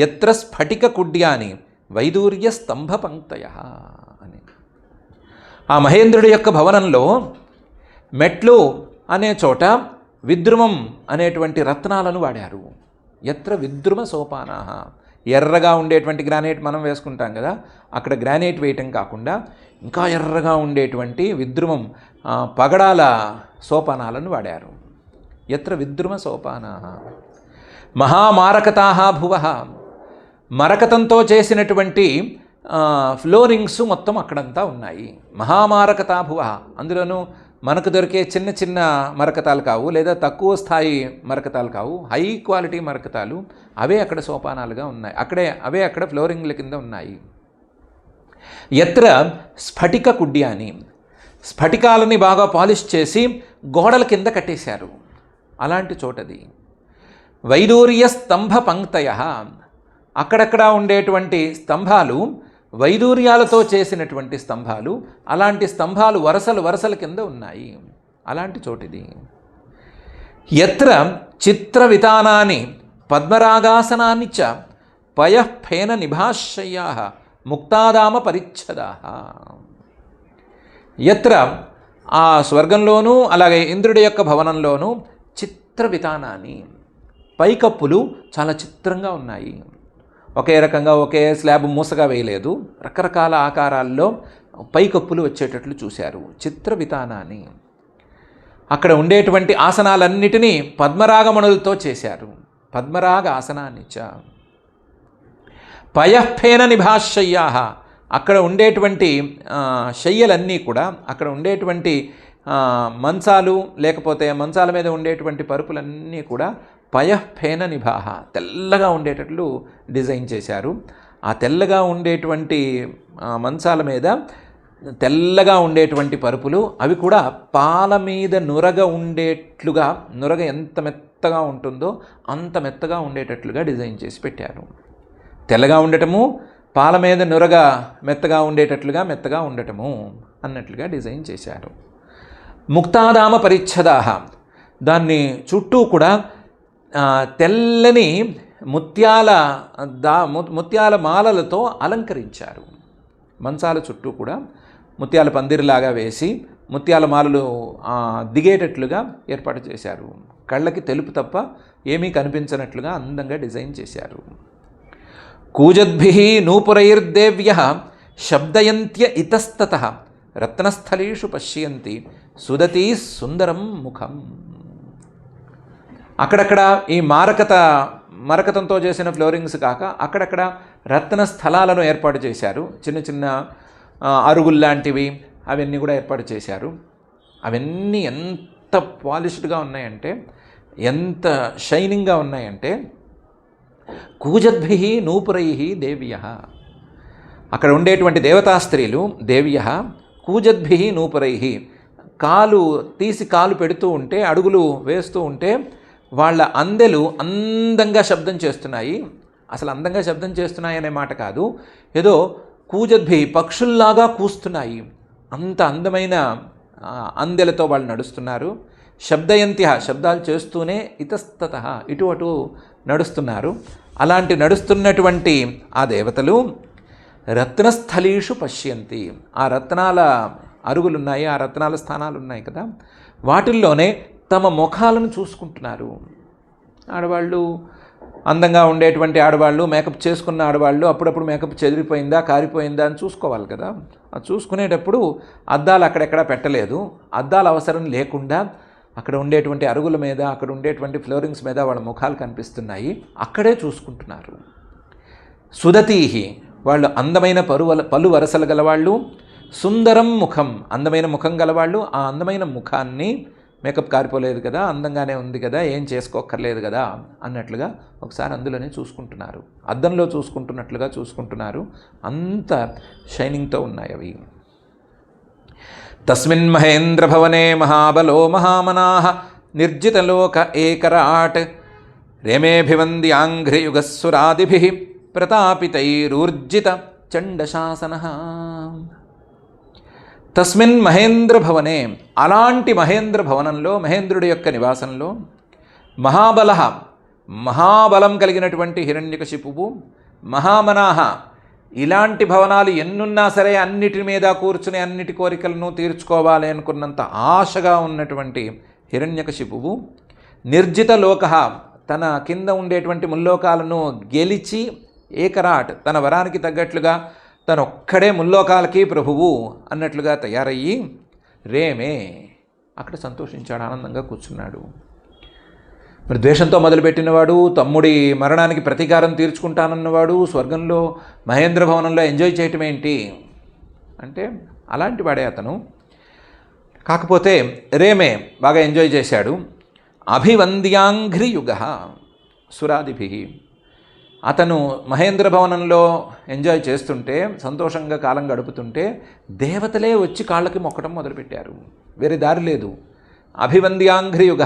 యత్ర స్ఫటిక కుడ్యాని వైదూర్య స్తంభ పంక్తయః అని. ఆ మహేంద్రుడి యొక్క భవనంలో మెట్లు అనే చోట విద్రుమం అనేటువంటి రత్నాలను వాడారు. యత్ర విద్రుమ సోపానాః, ఎర్రగా ఉండేటువంటి గ్రానైట్ మనం వేసుకుంటాం కదా, అక్కడ గ్రానైట్ వేయటం కాకుండా ఇంకా ఎర్రగా ఉండేటువంటి విద్రుమం పగడాల సోపానాలను వాడారు. యత్ర విద్రుమ సోపానాః మహామారకతాః భువః, మరకతంతో చేసినటువంటి ఫ్లోరింగ్స్ మొత్తం అక్కడంతా ఉన్నాయి. మహామారకతా భువః, అందులోనూ మనకు దొరికే చిన్న చిన్న మరకతాలు కావు, లేదా తక్కువ స్థాయి మరకతాలు కావు, హై క్వాలిటీ మరకతాలు, అవే అక్కడ సోపానాలుగా ఉన్నాయి. అవే అక్కడ ఫ్లోరింగ్ల కింద ఉన్నాయి. ఎత్ర స్ఫటిక కుడ్యాని, స్ఫటికాలని బాగా పాలిష్ చేసి గోడల కింద కట్టేశారు. అలాంటి చోటది. వైదూర్య స్తంభ పంక్తయః, అక్కడక్కడ ఉండేటువంటి స్తంభాలు వైదూర్యాలతో చేసినటువంటి స్తంభాలు. అలాంటి స్తంభాలు వరుసల కింద ఉన్నాయి. అలాంటి చోటిది. యత్ర చిత్రవితానాని పద్మరాగాసనాన్ని చ పయఃఫేన నిభాశయ్యా ముక్తాదామ పరిచ్ఛదా. యత్ర ఆ స్వర్గంలోనూ అలాగే ఇంద్రుడి యొక్క భవనంలోనూ చిత్రవితానాన్ని, పైకప్పులు చాలా చిత్రంగా ఉన్నాయి. ఒకే రకంగా ఒకే స్లాబ్ మూసగా వేయలేదు, రకరకాల ఆకారాల్లో పైకప్పులు వచ్చేటట్లు చూశారు. చిత్రవితానాన్ని. అక్కడ ఉండేటువంటి ఆసనాలన్నిటినీ పద్మరాగమణులతో చేశారు. పద్మరాగ ఆసనాన్నిచ్చ. పయఃఫేన నిభాశయ్యా, అక్కడ ఉండేటువంటి శయ్యలన్నీ కూడా, అక్కడ ఉండేటువంటి మంచాలు లేకపోతే మంచాల మీద ఉండేటువంటి పరుపులన్నీ కూడా పయఃఫేన నిభాహ, తెల్లగా ఉండేటట్లు డిజైన్ చేశారు. ఆ తెల్లగా ఉండేటువంటి మంచాల మీద తెల్లగా ఉండేటువంటి పరుపులు, అవి కూడా పాల మీద నురగ ఉండేట్లుగా, నురగ ఎంత మెత్తగా ఉంటుందో అంత మెత్తగా ఉండేటట్లుగా డిజైన్ చేసి పెట్టారు. తెల్లగా ఉండటము, పాల మీద నురగ మెత్తగా ఉండటము అన్నట్లుగా డిజైన్ చేశారు. ముక్తాదామ పరిచ్ఛదాహ, దాన్ని చుట్టూ కూడా తెల్లని ముత్యాల మాలలతో అలంకరించారు. మంచాల చుట్టూ కూడా ముత్యాల పందిరిలాగా వేసి ముత్యాల మాలలు దిగేటట్లుగా ఏర్పాటు చేశారు. కళ్ళకి తెలుపు తప్ప ఏమీ కనిపించనట్లుగా అందంగా డిజైన్ చేశారు. కూజద్భిః నూపురైర్దేవ్యః శబ్దయంత్య ఇతస్తతః రత్నస్థలీషు పశ్యంతి సుదతి సుందరం ముఖం. అక్కడక్కడ ఈ మరకతంతో చేసిన ఫ్లోరింగ్స్ కాక అక్కడక్కడ రత్న స్థలాలను ఏర్పాటు చేశారు. చిన్న చిన్న అరుగుల్లాంటివి అవన్నీ కూడా ఏర్పాటు చేశారు. అవన్నీ ఎంత పాలిష్డ్గా ఉన్నాయంటే, ఎంత షైనింగ్గా ఉన్నాయంటే, కూజద్భిః నూపురైః దేవ్యః, అక్కడ ఉండేటువంటి దేవతా స్త్రీలు దేవ్యః కూజద్భిః నూపురైః, కాలు పెడుతూ ఉంటే, అడుగులు వేస్తూ ఉంటే వాళ్ళ అందెలు అందంగా శబ్దం చేస్తున్నాయి. అసలు అందంగా శబ్దం చేస్తున్నాయి అనే మాట కాదు, ఏదో కూజద్భి పక్షుల్లాగా కూస్తున్నాయి. అంత అందమైన అందెలతో వాళ్ళు నడుస్తున్నారు. శబ్దయంత్య, శబ్దాలు చేస్తూనే ఇతస్తత, ఇటు అటు నడుస్తున్నారు. అలాంటి నడుస్తున్నటువంటి ఆ దేవతలు రత్నస్థలీషు పశ్యంతి, ఆ రత్నాల అరుగులున్నాయి, ఆ రత్నాల స్థానాలు ఉన్నాయి కదా, వాటిల్లోనే తమ ముఖాలను చూసుకుంటున్నారు. ఆడవాళ్ళు, అందంగా ఉండేటువంటి ఆడవాళ్ళు, మేకప్ చేసుకున్న ఆడవాళ్ళు అప్పుడప్పుడు మేకప్ చెదిరిపోయిందా కారిపోయిందా అని చూసుకోవాలి కదా. అది చూసుకునేటప్పుడు అద్దాలు అక్కడెక్కడ పెట్టలేదు. అద్దాల అవసరం లేకుండా అక్కడ ఉండేటువంటి అరుగుల మీద, అక్కడ ఉండేటువంటి ఫ్లోరింగ్స్ మీద వాళ్ళ ముఖాలు కనిపిస్తున్నాయి. అక్కడే చూసుకుంటున్నారు. సుదతీహి, వాళ్ళు అందమైన పలు వరసలు గలవాళ్ళు. సుందరం ముఖం, అందమైన ముఖం గలవాళ్ళు. ఆ అందమైన ముఖాన్ని, మేకప్ కారిపోలేదు కదా, అందంగానే ఉంది కదా, ఏం చేసుకోక్కర్లేదు కదా అన్నట్లుగా ఒకసారి అందులోనే చూసుకుంటున్నారు. అద్దంలో చూసుకుంటున్నట్లుగా చూసుకుంటున్నారు. అంత షైనింగ్తో ఉన్నాయి అవి. తస్మిన్ మహేంద్ర భవనే మహాబలో మహామనాః నిర్జితలోక ఏకరాట్ రేమేభివంద్యాంఘ్రియుగస్సురాదిభిః ప్రతాపితైరూర్జిత చండశాసనః. తస్మిన్ మహేంద్ర భవనే, అలాంటి మహేంద్ర భవనంలో, మహేంద్రుడి యొక్క నివాసంలో, మహాబలం కలిగినటువంటి హిరణ్యకశిపువు, మహామనాహ, ఇలాంటి భవనాలు ఎన్నున్నా సరే అన్నిటి మీద కూర్చుని అన్నిటి కోరికలను తీర్చుకోవాలి అనుకున్నంత ఆశగా ఉన్నటువంటి హిరణ్యకశిపువు, నిర్జిత లోక, తన కింద ఉండేటువంటి ముల్లోకాలను గెలిచి, ఏకరాట్, తన వరానికి తగ్గట్లుగా తనొక్కడే ముల్లోకాలకి ప్రభువు అన్నట్లుగా తయారయ్యి, రేమే, అక్కడ సంతోషించాడు, ఆనందంగా కూర్చున్నాడు. మరి ద్వేషంతో మొదలుపెట్టినవాడు, తమ్ముడి మరణానికి ప్రతీకారం తీర్చుకుంటానన్నవాడు స్వర్గంలో మహేంద్ర భవనంలో ఎంజాయ్ చేయటం ఏంటి అంటే అలాంటి వాడే అతను. కాకపోతే రేమే బాగా ఎంజాయ్ చేశాడు. అభివంద్యాంఘ్రియుగ సురాదిభిః, అతను మహేంద్ర భవనంలో ఎంజాయ్ చేస్తుంటే, సంతోషంగా కాలం గడుపుతుంటే దేవతలే వచ్చి కాళ్ళకి మొక్కడం మొదలుపెట్టారు. వేరే దారి లేదు. అభివంద్యాంఘ్రియుగ,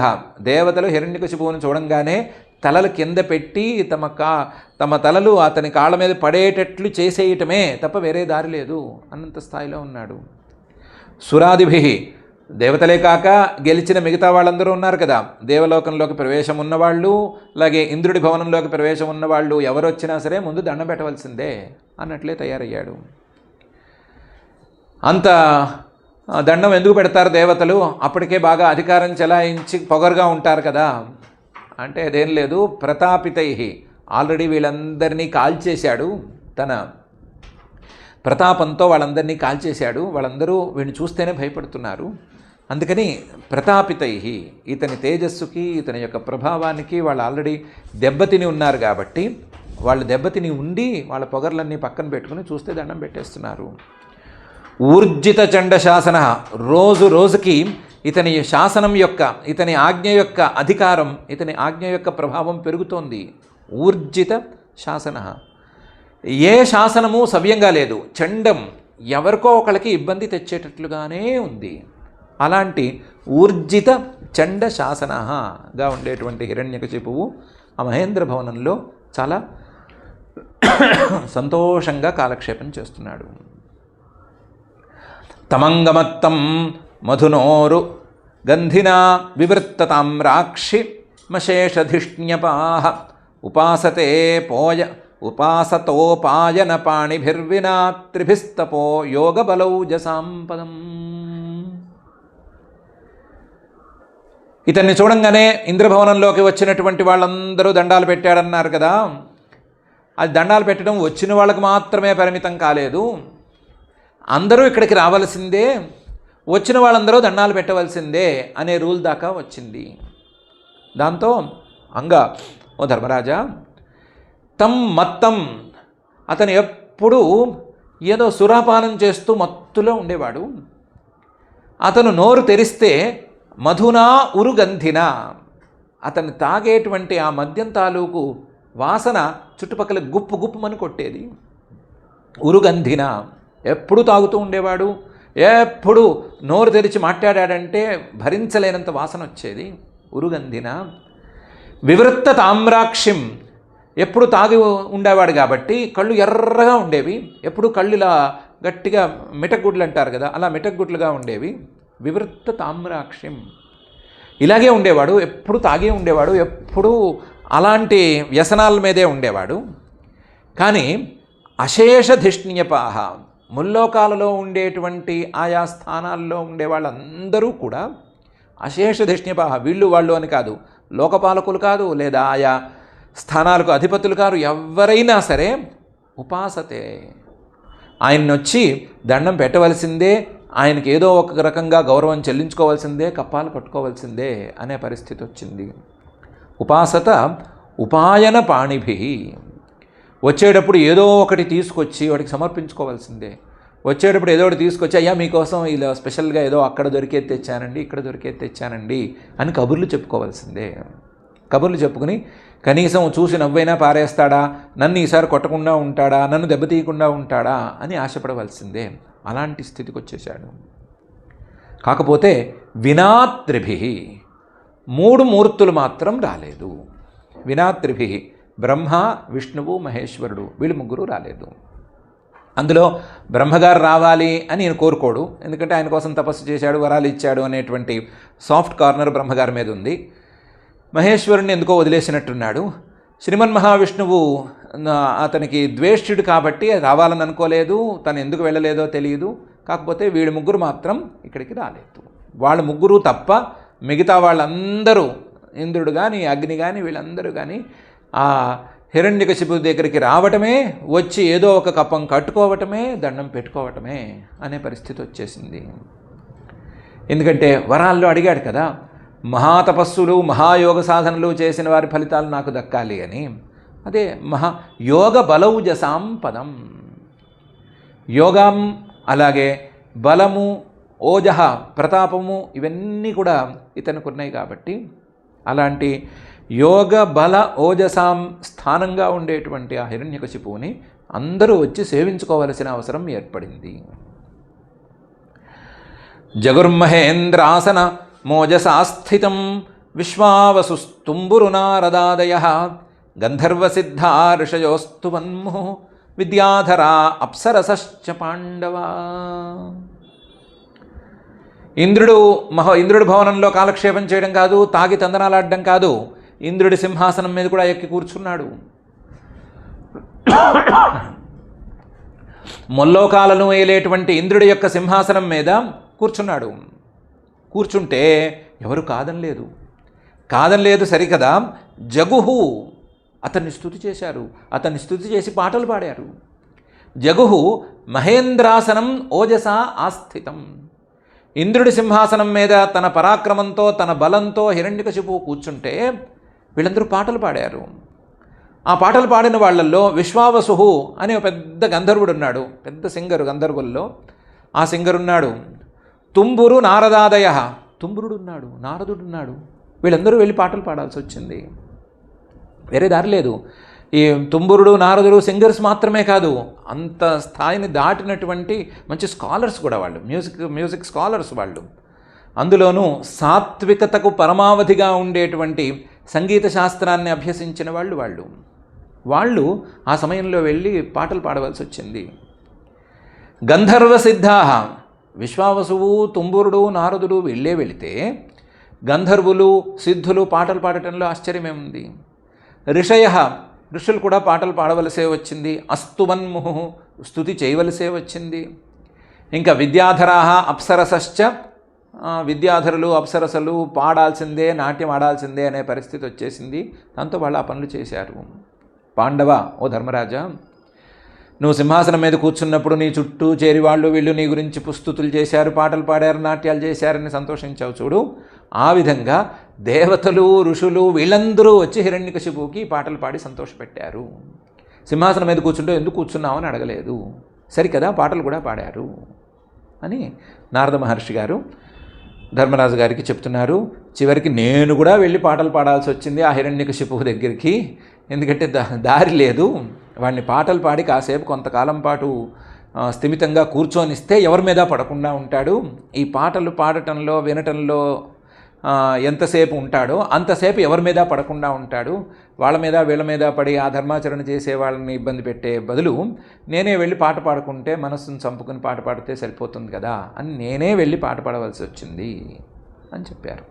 దేవతలు హిరణ్యకశిపువుని చూడంగానే తలలు కింద పెట్టి తమ తలలు అతని కాళ్ళ మీద పడేటట్లు చేసేయటమే తప్ప వేరే దారి లేదు. అన్నంత స్థాయిలో ఉన్నాడు. సురాదిభిః, దేవతలే కాక గెలిచిన మిగతా వాళ్ళందరూ ఉన్నారు కదా, దేవలోకంలోకి ప్రవేశం ఉన్నవాళ్ళు, అలాగే ఇంద్రుడి భవనంలోకి ప్రవేశం ఉన్నవాళ్ళు ఎవరు వచ్చినా సరే ముందు దండం పెట్టవలసిందే అన్నట్లే తయారయ్యాడు. అంత దండం ఎందుకు పెడతారు దేవతలు? అప్పటికే బాగా అధికారం చెలాయించి పొగరుగా ఉంటారు కదా. అంటే అదేం లేదు, ప్రతాపితై ఆల్రెడీ వీళ్ళందరినీ కాల్చేశాడు, తన ప్రతాపంతో వాళ్ళందరినీ కాల్చేశాడు, వాళ్ళందరూ వీడిని చూస్తేనే భయపడుతున్నారు. అందుకని ప్రతాపితై, ఇతని తేజస్సుకి ఇతని యొక్క ప్రభావానికి వాళ్ళు ఆల్రెడీ దెబ్బతిని ఉన్నారు కాబట్టి వాళ్ళు దెబ్బతిని ఉండి వాళ్ళ పొగర్లన్నీ పక్కన పెట్టుకుని చూస్తే దండం పెట్టేస్తున్నారు. ఊర్జిత చండ శాసన, రోజు రోజుకి ఇతని శాసనం యొక్క, ఇతని ఆజ్ఞ యొక్క అధికారం, ఇతని ఆజ్ఞ యొక్క ప్రభావం పెరుగుతోంది. ఊర్జిత శాసన, ఏ శాసనము సవ్యంగా లేదు, చండం ఎవరికో ఒకళ్ళకి ఇబ్బంది తెచ్చేటట్లుగానే ఉంది. అలాంటి ఊర్జిత చండ శాసనగా ఉండేటువంటి హిరణ్యకశిపువు ఆ మహేంద్ర భవనంలో చాలా సంతోషంగా కాలక్షేపం చేస్తున్నాడు. తమంగమత్తం మధునోరు గంధినా వివృత్తతామ్రాక్షి మశేషధిష్ణ్యపాహ ఉపాసతోపాయన పాణిభిర్వినా త్రిభిస్తపో యోగబలౌజసాంపదం. ఇతన్ని చూడంగానే ఇంద్రభవనంలోకి వచ్చినటువంటి వాళ్ళందరూ దండాలు పెట్టాడన్నారు కదా, అది దండాలు పెట్టడం వచ్చిన వాళ్ళకు మాత్రమే పరిమితం కాలేదు, అందరూ ఇక్కడికి రావాల్సిందే, వచ్చిన వాళ్ళందరూ దండాలు పెట్టవలసిందే అనే రూల్ దాకా వచ్చింది. దాంతో ఓ ధర్మరాజా, మత్తం, అతను ఎప్పుడూ ఏదో సురాపానం చేస్తూ మత్తులో ఉండేవాడు. అతను నోరు తెరిస్తే మధునా ఉరుగంధిన, అతను తాగేటువంటి ఆ మద్యం తాలూకు వాసన చుట్టుపక్కల గుప్పు గుప్పుమని కొట్టేది. ఉరుగంధిన, ఎప్పుడు తాగుతూ ఉండేవాడు, ఎప్పుడు నోరు తెరిచి మాట్లాడాడంటే భరించలేనంత వాసన వచ్చేది. ఉరుగంధిన వివృత్త తామ్రాక్షిం, ఎప్పుడు తాగి ఉండేవాడు కాబట్టి కళ్ళు ఎర్రగా ఉండేవి, ఎప్పుడు కళ్ళు ఇలా గట్టిగా మిటగుడ్లు అంటారు కదా, అలా మిటగుడ్లుగా ఉండేవి. వివృత్త తామ్రాక్షిం, ఇలాగే ఉండేవాడు, ఎప్పుడు తాగే ఉండేవాడు, ఎప్పుడు అలాంటి వ్యసనాల మీదే ఉండేవాడు. కానీ అశేషధిష్ణ్యపాహ, ముల్లోకాలలో ఉండేటువంటి ఆయా స్థానాల్లో ఉండే వాళ్ళందరూ కూడా అశేషధిష్ణ్యపాహ, వీళ్ళు వాళ్ళు అని కాదు, లోకపాలకులు కాదు, లేదా ఆయా స్థానాలకు అధిపతులు కాదు, ఎవరైనా సరే ఉపాసతే, ఆయన్నొచ్చి దండం పెట్టవలసిందే, ఆయనకి ఏదో ఒక రకంగా గౌరవం చెల్లించుకోవాల్సిందే, కప్పాలు కట్టుకోవాల్సిందే అనే పరిస్థితి వచ్చింది. ఉపాసత ఉపాయన పాణిభి, వచ్చేటప్పుడు ఏదో ఒకటి తీసుకొచ్చి వాడికి సమర్పించుకోవాల్సిందే. వచ్చేటప్పుడు ఏదో ఒకటి తీసుకొచ్చి, అయ్యా మీకోసం ఇలా స్పెషల్గా ఏదో అక్కడ దొరికేది తెచ్చానండి, ఇక్కడ దొరికేది తెచ్చానండి అని కబుర్లు చెప్పుకోవాల్సిందే. కబుర్లు చెప్పుకుని కనీసం చూసి నవ్వైనా పారేస్తాడా, నన్ను ఈసారి కొట్టకుండా ఉంటాడా, నన్ను దెబ్బతీయకుండా ఉంటాడా అని ఆశపడవలసిందే. అలాంటి స్థితికి వచ్చేశాడు. కాకపోతే వినాత్రిభి, 3 మూర్తులు మాత్రం రాలేదు. వినాత్రిభి, బ్రహ్మ, విష్ణువు, మహేశ్వరుడు, వీళ్ళు 3 రాలేదు. అందులో బ్రహ్మగారు రావాలి అని నేను కోరుకోడు, ఎందుకంటే ఆయన కోసం తపస్సు చేశాడు, వరాలు ఇచ్చాడు అనేటువంటి సాఫ్ట్ కార్నర్ బ్రహ్మగారి మీద ఉంది. మహేశ్వరుణ్ణి ఎందుకో వదిలేసినట్టున్నాడు. శ్రీమన్ మహావిష్ణువు అతనికి ద్వేష్యుడు కాబట్టి రావాలని అనుకోలేదు, తను ఎందుకు వెళ్ళలేదో తెలియదు. కాకపోతే వీళ్ళు 3 మాత్రం ఇక్కడికి రాలేదు. వాళ్ళు 3 తప్ప మిగతా వాళ్ళందరూ, ఇంద్రుడు కానీ అగ్ని కానీ వీళ్ళందరూ కానీ ఆ హిరణ్యకశిపు దగ్గరికి రావటమే, వచ్చి ఏదో ఒక కప్పం కట్టుకోవటమే, దండం పెట్టుకోవటమే అనే పరిస్థితి వచ్చేసింది. ఎందుకంటే వరాల్లో అడిగాడు కదా, మహాతపస్సులు మహాయోగ సాధనలు చేసిన వారి ఫలితాలు నాకు దక్కాలి అని. అదే యోగ బలౌజసాం పదం, యోగం అలాగే బలము, ఓజహ ప్రతాపము ఇవన్నీ కూడా ఇతనికి ఉన్నాయి కాబట్టి అలాంటి యోగ బల ఓజసాం స్థానంగా ఉండేటువంటి ఆ హిరణ్యకశిపువుని అందరూ వచ్చి సేవించుకోవలసిన అవసరం ఏర్పడింది. జగుర్మహేంద్రాసన మోజసాస్థితం విశ్వావసుస్తుంబురునారదాదయః గంధర్వసిద్ధా ఋషయోస్తు వన్ము విద్యాధరా అప్సరసశ్చ పాండవా. ఇంద్రుడి భవనంలో కాలక్షేపం చేయడం కాదు, తాగి తందనాలాడడం కాదు, ఇంద్రుడి సింహాసనం మీద కూడా ఎక్కి కూర్చున్నాడు. ముల్లోకాలను ఏలేటువంటి ఇంద్రుడి యొక్క సింహాసనం మీద కూర్చున్నాడు. కూర్చుంటే ఎవరు కాదనలేదు సరికదా, జగుహు అతన్ని స్తుతి చేశారు, అతన్ని స్తుతి చేసి పాటలు పాడారు. జగుహు మహేంద్రాసనం ఓజసా ఆస్థితం. ఇంద్రుడి సింహాసనం మీద తన పరాక్రమంతో తన బలంతో హిరణ్యకశిపువు కూర్చుంటే వీళ్ళందరూ పాటలు పాడారు. ఆ పాటలు పాడిన వాళ్ళల్లో విశ్వావసుహు అనే ఒక పెద్ద గంధర్వుడు ఉన్నాడు, పెద్ద సింగరు గంధర్వుల్లో. ఆ సింగరున్నాడు. తుంబురు నారదాదయ, తుంబురుడున్నాడు, నారదుడున్నాడు. వీళ్ళందరూ వెళ్ళి పాటలు పాడాల్సి వచ్చింది. వేరే దారి లేదు. ఈ తుంబురుడు, నారదుడు సింగర్స్ మాత్రమే కాదు, అంత స్థాయిని దాటినటువంటి మంచి స్కాలర్స్ కూడా వాళ్ళు, మ్యూజిక్ స్కాలర్స్ వాళ్ళు. అందులోనూ సాత్వికతకు పరమావధిగా ఉండేటువంటి సంగీత శాస్త్రాన్ని అభ్యసించిన వాళ్ళు ఆ సమయంలో వెళ్ళి పాటలు పాడవలసి వచ్చింది. గంధర్వ సిద్ధాహ, విశ్వావసువు, తుంబురుడు, నారదుడు వెళితే గంధర్వులు, సిద్ధులు పాటలు పాడటంలో ఆశ్చర్యమేముంది. ఋషులు కూడా పాటలు పాడవలసే వచ్చింది. అస్తువన్ముహు, స్తుతి చేయవలసే వచ్చింది. ఇంకా విద్యాధరాహ అప్సరసశ్చ, విద్యాధరులు అప్సరసలు పాడాల్సిందే, నాట్యం ఆడాల్సిందే అనే పరిస్థితి వచ్చేసింది. దాంతో వాళ్ళు ఆ పనులు చేశారు. పాండవ, ఓ ధర్మరాజా, నువ్వు సింహాసనం మీద కూర్చున్నప్పుడు నీ చుట్టూ చేరి వీళ్ళు నీ గురించి పుస్తుతులు చేశారు, పాటలు పాడారు, నాట్యాలు చేశారని సంతోషించావు చూడు. ఆ విధంగా దేవతలు, ఋషులు వీళ్ళందరూ వచ్చి హిరణ్యకశిపువుకి పాటలు పాడి సంతోషపెట్టారు. సింహాసనం మీద కూర్చుంటూ ఎందుకు కూర్చున్నావు అని అడగలేదు, సరికదా పాటలు కూడా పాడారు అని నారద మహర్షి గారు ధర్మరాజు గారికి చెప్తున్నారు. చివరికి నేను కూడా వెళ్ళి పాటలు పాడాల్సి వచ్చింది ఆ హిరణ్యకశిపువు దగ్గరికి. ఎందుకంటే దారి లేదు. వాడిని పాటలు పాడి కాసేపు కొంతకాలం పాటు స్థిమితంగా కూర్చొనిస్తే ఎవరి మీద పడకుండా ఉంటాడు. ఈ పాటలు పాడటంలో, వినటంలో ఎంతసేపు ఉంటాడో అంతసేపు ఎవరి మీద పడకుండా ఉంటాడు. వాళ్ళ మీద వీళ్ళ మీద పడి ఆ ధర్మాచరణ చేసే వాళ్ళని ఇబ్బంది పెట్టే బదులు నేనే వెళ్ళి పాట పాడుకుంటే, మనస్సును చంపుకుని పాట పాడితే సరిపోతుంది కదా అని నేనే వెళ్ళి పాట పాడవలసి వచ్చింది అని చెప్పారు.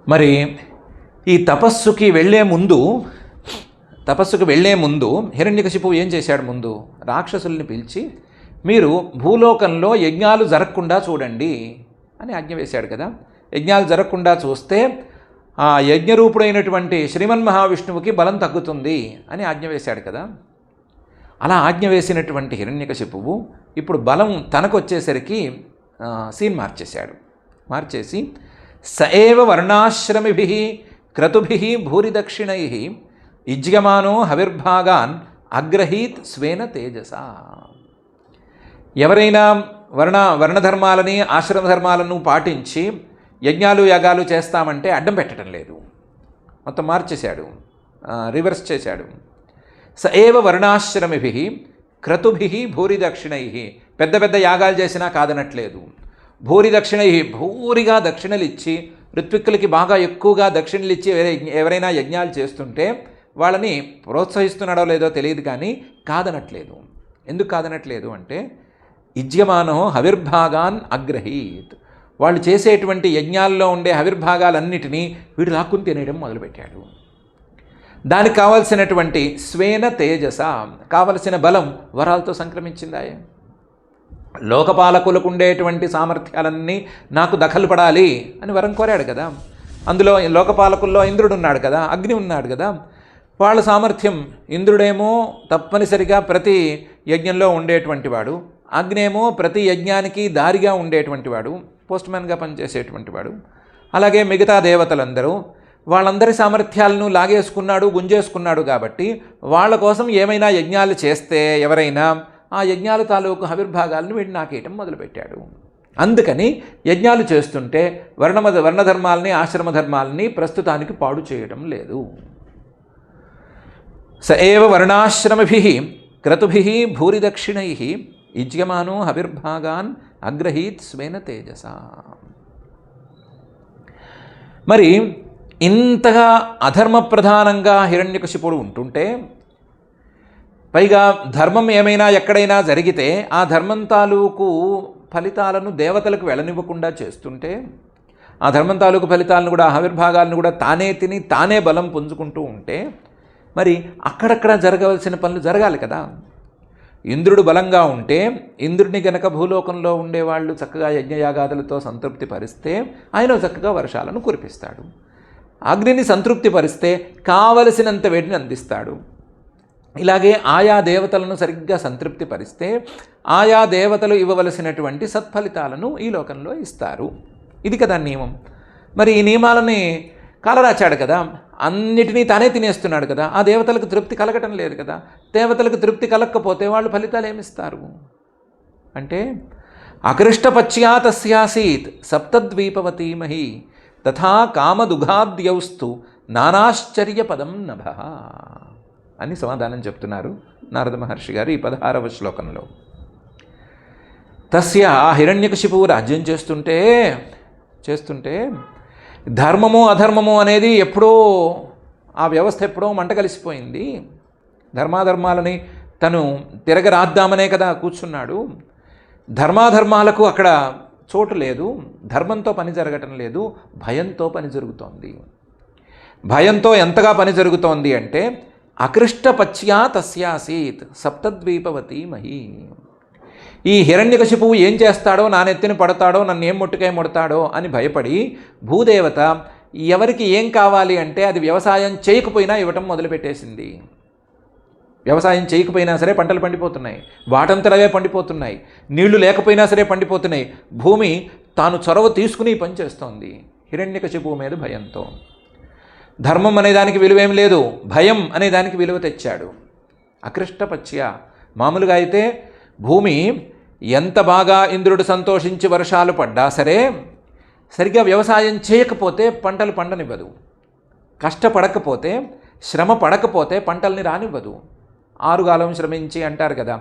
మరి ఈ తపస్సుకి వెళ్ళే ముందు హిరణ్యకశిపువు ఏం చేశాడు? ముందు రాక్షసుల్ని పిలిచి మీరు భూలోకంలో యజ్ఞాలు జరగకుండా చూడండి అని ఆజ్ఞ వేశాడు కదా. యజ్ఞాలు జరగకుండా చూస్తే ఆ యజ్ఞరూపుడైనటువంటి శ్రీమన్ మహావిష్ణువుకి బలం తగ్గుతుంది అని ఆజ్ఞ వేశాడు కదా. అలా ఆజ్ఞ వేసినటువంటి హిరణ్యకశిపువు ఇప్పుడు బలం తనకు వచ్చేసరికి సీన్ మార్చేసి సఏవ వర్ణాశ్రమిభిః క్రతుభిః భూరిదక్షిణైః యుజ్యమానో హవిర్భాగాన్ అగ్రహీత్ స్వేన తేజసా. ఎవరైనా వర్ణధర్మాలని, ఆశ్రమధర్మాలను పాటించి యజ్ఞాలు యాగాలు చేస్తామంటే అడ్డం పెట్టడం లేదు, మొత్తం మార్చేశాడు, రివర్స్ చేశాడు. స ఏవ వర్ణాశ్రమిభిః క్రతుభిః భూరిదక్షిణైః, పెద్ద పెద్ద యాగాలు చేసినా కాదనట్లేదు. భూరిదక్షిణైః, భూరిగా దక్షిణలిచ్చి, ఋత్విక్కులకి బాగా ఎక్కువగా దక్షిణలిచ్చి ఎవరైనా యజ్ఞాలు చేస్తుంటే వాళ్ళని ప్రోత్సహిస్తున్నాడో లేదో తెలియదు, కానీ కాదనట్లేదు. ఎందుకు కాదనట్లేదు అంటే యుజ్యమానో హవిర్భాగాన్ అగ్రహీత్, వాళ్ళు చేసేటువంటి యజ్ఞాల్లో ఉండే హవిర్భాగాలన్నిటినీ వీడు లాక్కుని తినేయడం మొదలుపెట్టాడు. దానికి కావలసినటువంటి స్వేన తేజస, కావలసిన బలం వరాలతో సంక్రమించిందాయ. లోకపాలకులకు ఉండేటువంటి సామర్థ్యాలన్నీ నాకు దఖలు పడాలి అని వరం కోరాడు కదా. అందులో లోకపాలకుల్లో ఇంద్రుడు ఉన్నాడు కదా, అగ్ని ఉన్నాడు కదా. వాళ్ళ సామర్థ్యం, ఇంద్రుడేమో తప్పనిసరిగా ప్రతి యజ్ఞంలో ఉండేటువంటి వాడు, అగ్నేమో ప్రతి యజ్ఞానికి దారిగా ఉండేటువంటి వాడు, పోస్ట్మ్యాన్గా పనిచేసేటువంటి వాడు. అలాగే మిగతా దేవతలందరూ వాళ్ళందరి సామర్థ్యాలను లాగేసుకున్నాడు, గుంజేసుకున్నాడు. కాబట్టి వాళ్ళ కోసం ఏమైనా యజ్ఞాలు చేస్తే ఎవరైనా ఆ యజ్ఞాల తాలూకు హవిర్భాగాలను వీడు నాకేయటం మొదలుపెట్టాడు. అందుకని యజ్ఞాలు చేస్తుంటే వర్ణధర్మాలని, ఆశ్రమధర్మాలని ప్రస్తుతానికి పాడు చేయటం లేదు. స ఏవ వర్ణాశ్రమిభిః క్రతుభిః భూరిదక్షిణైః యుజ్యమానో హవిర్భాగాన్ అగ్రహీత్ స్వేన తేజసా. మరి ఇంతగా అధర్మ ప్రధానంగా హిరణ్యకశిపుడు ఉంటుంటే, పైగా ధర్మం ఏమైనా ఎక్కడైనా జరిగితే ఆ ధర్మం తాలూకు ఫలితాలను దేవతలకు వెళ్ళనివ్వకుండా చేస్తుంటే, ఆ ధర్మం తాలూకు ఫలితాలను కూడా, ఆవిర్భాగాలను కూడా తానే తిని తానే బలం పుంజుకుంటూ ఉంటే, మరి అక్కడక్కడ జరగవలసిన పనులు జరగాలి కదా. ఇంద్రుడు బలంగా ఉంటే, ఇంద్రుడిని గనక భూలోకంలో ఉండేవాళ్ళు చక్కగా యజ్ఞయాగాదులతో సంతృప్తి పరిస్తే ఆయన చక్కగా వర్షాలను కురిపిస్తాడు. అగ్నిని సంతృప్తి పరిస్తే కావలసినంత వేడిని అందిస్తాడు. ఇలాగే ఆయా దేవతలను సరిగ్గా సంతృప్తి పరిస్తే ఆయా దేవతలు ఇవ్వవలసినటువంటి సత్ఫలితాలను ఈ లోకంలో ఇస్తారు. ఇది కదా నియమం. మరి ఈ నియమాలని కాలరాచాడు కదా, అన్నిటినీ తానే తినేస్తున్నాడు కదా, ఆ దేవతలకు తృప్తి కలగటం లేదు కదా. దేవతలకు తృప్తి కలగకపోతే వాళ్ళు ఫలితాలు ఏమిస్తారు అంటే, అకృష్టపచ్యా తస్యాసీత్ సప్తద్వీపవతీ మహి తథా కామదుఘాద్యౌస్తు నానాశ్చర్యపదం నభః అని సమాధానం చెప్తున్నారు నారద మహర్షి గారు ఈ 16వ శ్లోకంలో. తస్య హిరణ్యకశిపువు రాజ్యం చేస్తుంటే ధర్మము అధర్మము అనేది ఎప్పుడో, ఆ వ్యవస్థ ఎప్పుడో మంట కలిసిపోయింది. ధర్మాధర్మాలని తను తిరగరాద్దామనే కదా కూర్చున్నాడు. ధర్మాధర్మాలకు అక్కడ చోటు లేదు, ధర్మంతో పని జరగటం లేదు, భయంతో పని జరుగుతోంది. భయంతో ఎంతగా పని జరుగుతోంది అంటే, అకృష్టపచ్యా తస్యాసీత్ సప్తద్వీపవతీ మహి. ఈ హిరణ్యకశిపువు ఏం చేస్తాడో, నా నెత్తిన పడతాడో, నన్ను ఏం ముట్టుకాయ ముడతాడో అని భయపడి భూదేవత ఎవరికి ఏం కావాలి అంటే అది వ్యవసాయం చేయకపోయినా ఇవ్వటం మొదలుపెట్టేసింది. వ్యవసాయం చేయకపోయినా సరే పంటలు పండిపోతున్నాయి, వాటంతరవే పండిపోతున్నాయి. నీళ్లు లేకపోయినా సరే పండిపోతున్నాయి. భూమి తాను చొరవ తీసుకుని పని చేస్తోంది హిరణ్యకశిపువు మీద భయంతో. ధర్మం అనేదానికి విలువేం లేదు, భయం అనేదానికి విలువ తెచ్చాడు. అకృష్టపచ్య. మామూలుగా అయితే భూమి ఎంత బాగా ఇంద్రుడు సంతోషించి వర్షాలు పడ్డా సరే, సరిగ్గా వ్యవసాయం చేయకపోతే పంటలు పండనివ్వదు. కష్టపడకపోతే, శ్రమ పడకపోతే పంటల్ని రానివ్వదు. ఆరుగాలం శ్రమించి అంటారు కదా,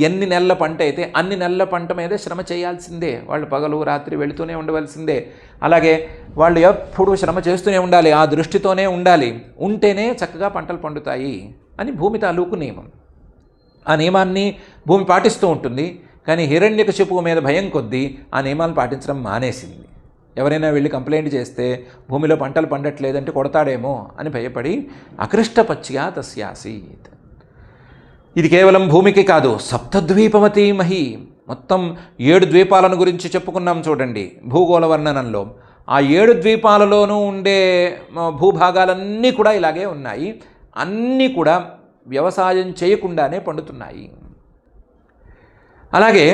ఎన్ని నెలల పంట అయితే అన్ని నెలల పంట మీదే శ్రమ చేయాల్సిందే. వాళ్ళు పగలు రాత్రి వెళుతూనే ఉండవలసిందే. అలాగే వాళ్ళు ఎప్పుడూ శ్రమ చేస్తూనే ఉండాలి, ఆ దృష్టితోనే ఉండాలి. ఉంటేనే చక్కగా పంటలు పండుతాయి అని భూమి తాలూకు నియమం. ఆ నియమాన్ని భూమి పాటిస్తూ ఉంటుంది. కానీ హిరణ్యకశిపువు మీద భయం కొద్దీ ఆ నియమాలు పాటించడం మానేసింది. ఎవరైనా వెళ్ళి కంప్లైంట్ చేస్తే భూమిలో పంటలు పండట్లేదంటే కొడతాడేమో అని భయపడి అకృష్టపచ్యా తస్యాసీత్. ఇది కేవలం భూమికి కాదు, సప్తద్వీపవతీ మహి, మొత్తం 7 ద్వీపాలను గురించి చెప్పుకున్నాం చూడండి భూగోళ వర్ణనంలో. ఆ 7 ద్వీపాలలోనూ ఉండే భూభాగాలన్నీ కూడా ఇలాగే ఉన్నాయి. అన్నీ కూడా వ్యవసాయం చేయకుండానే పండుతున్నాయి. అలాగే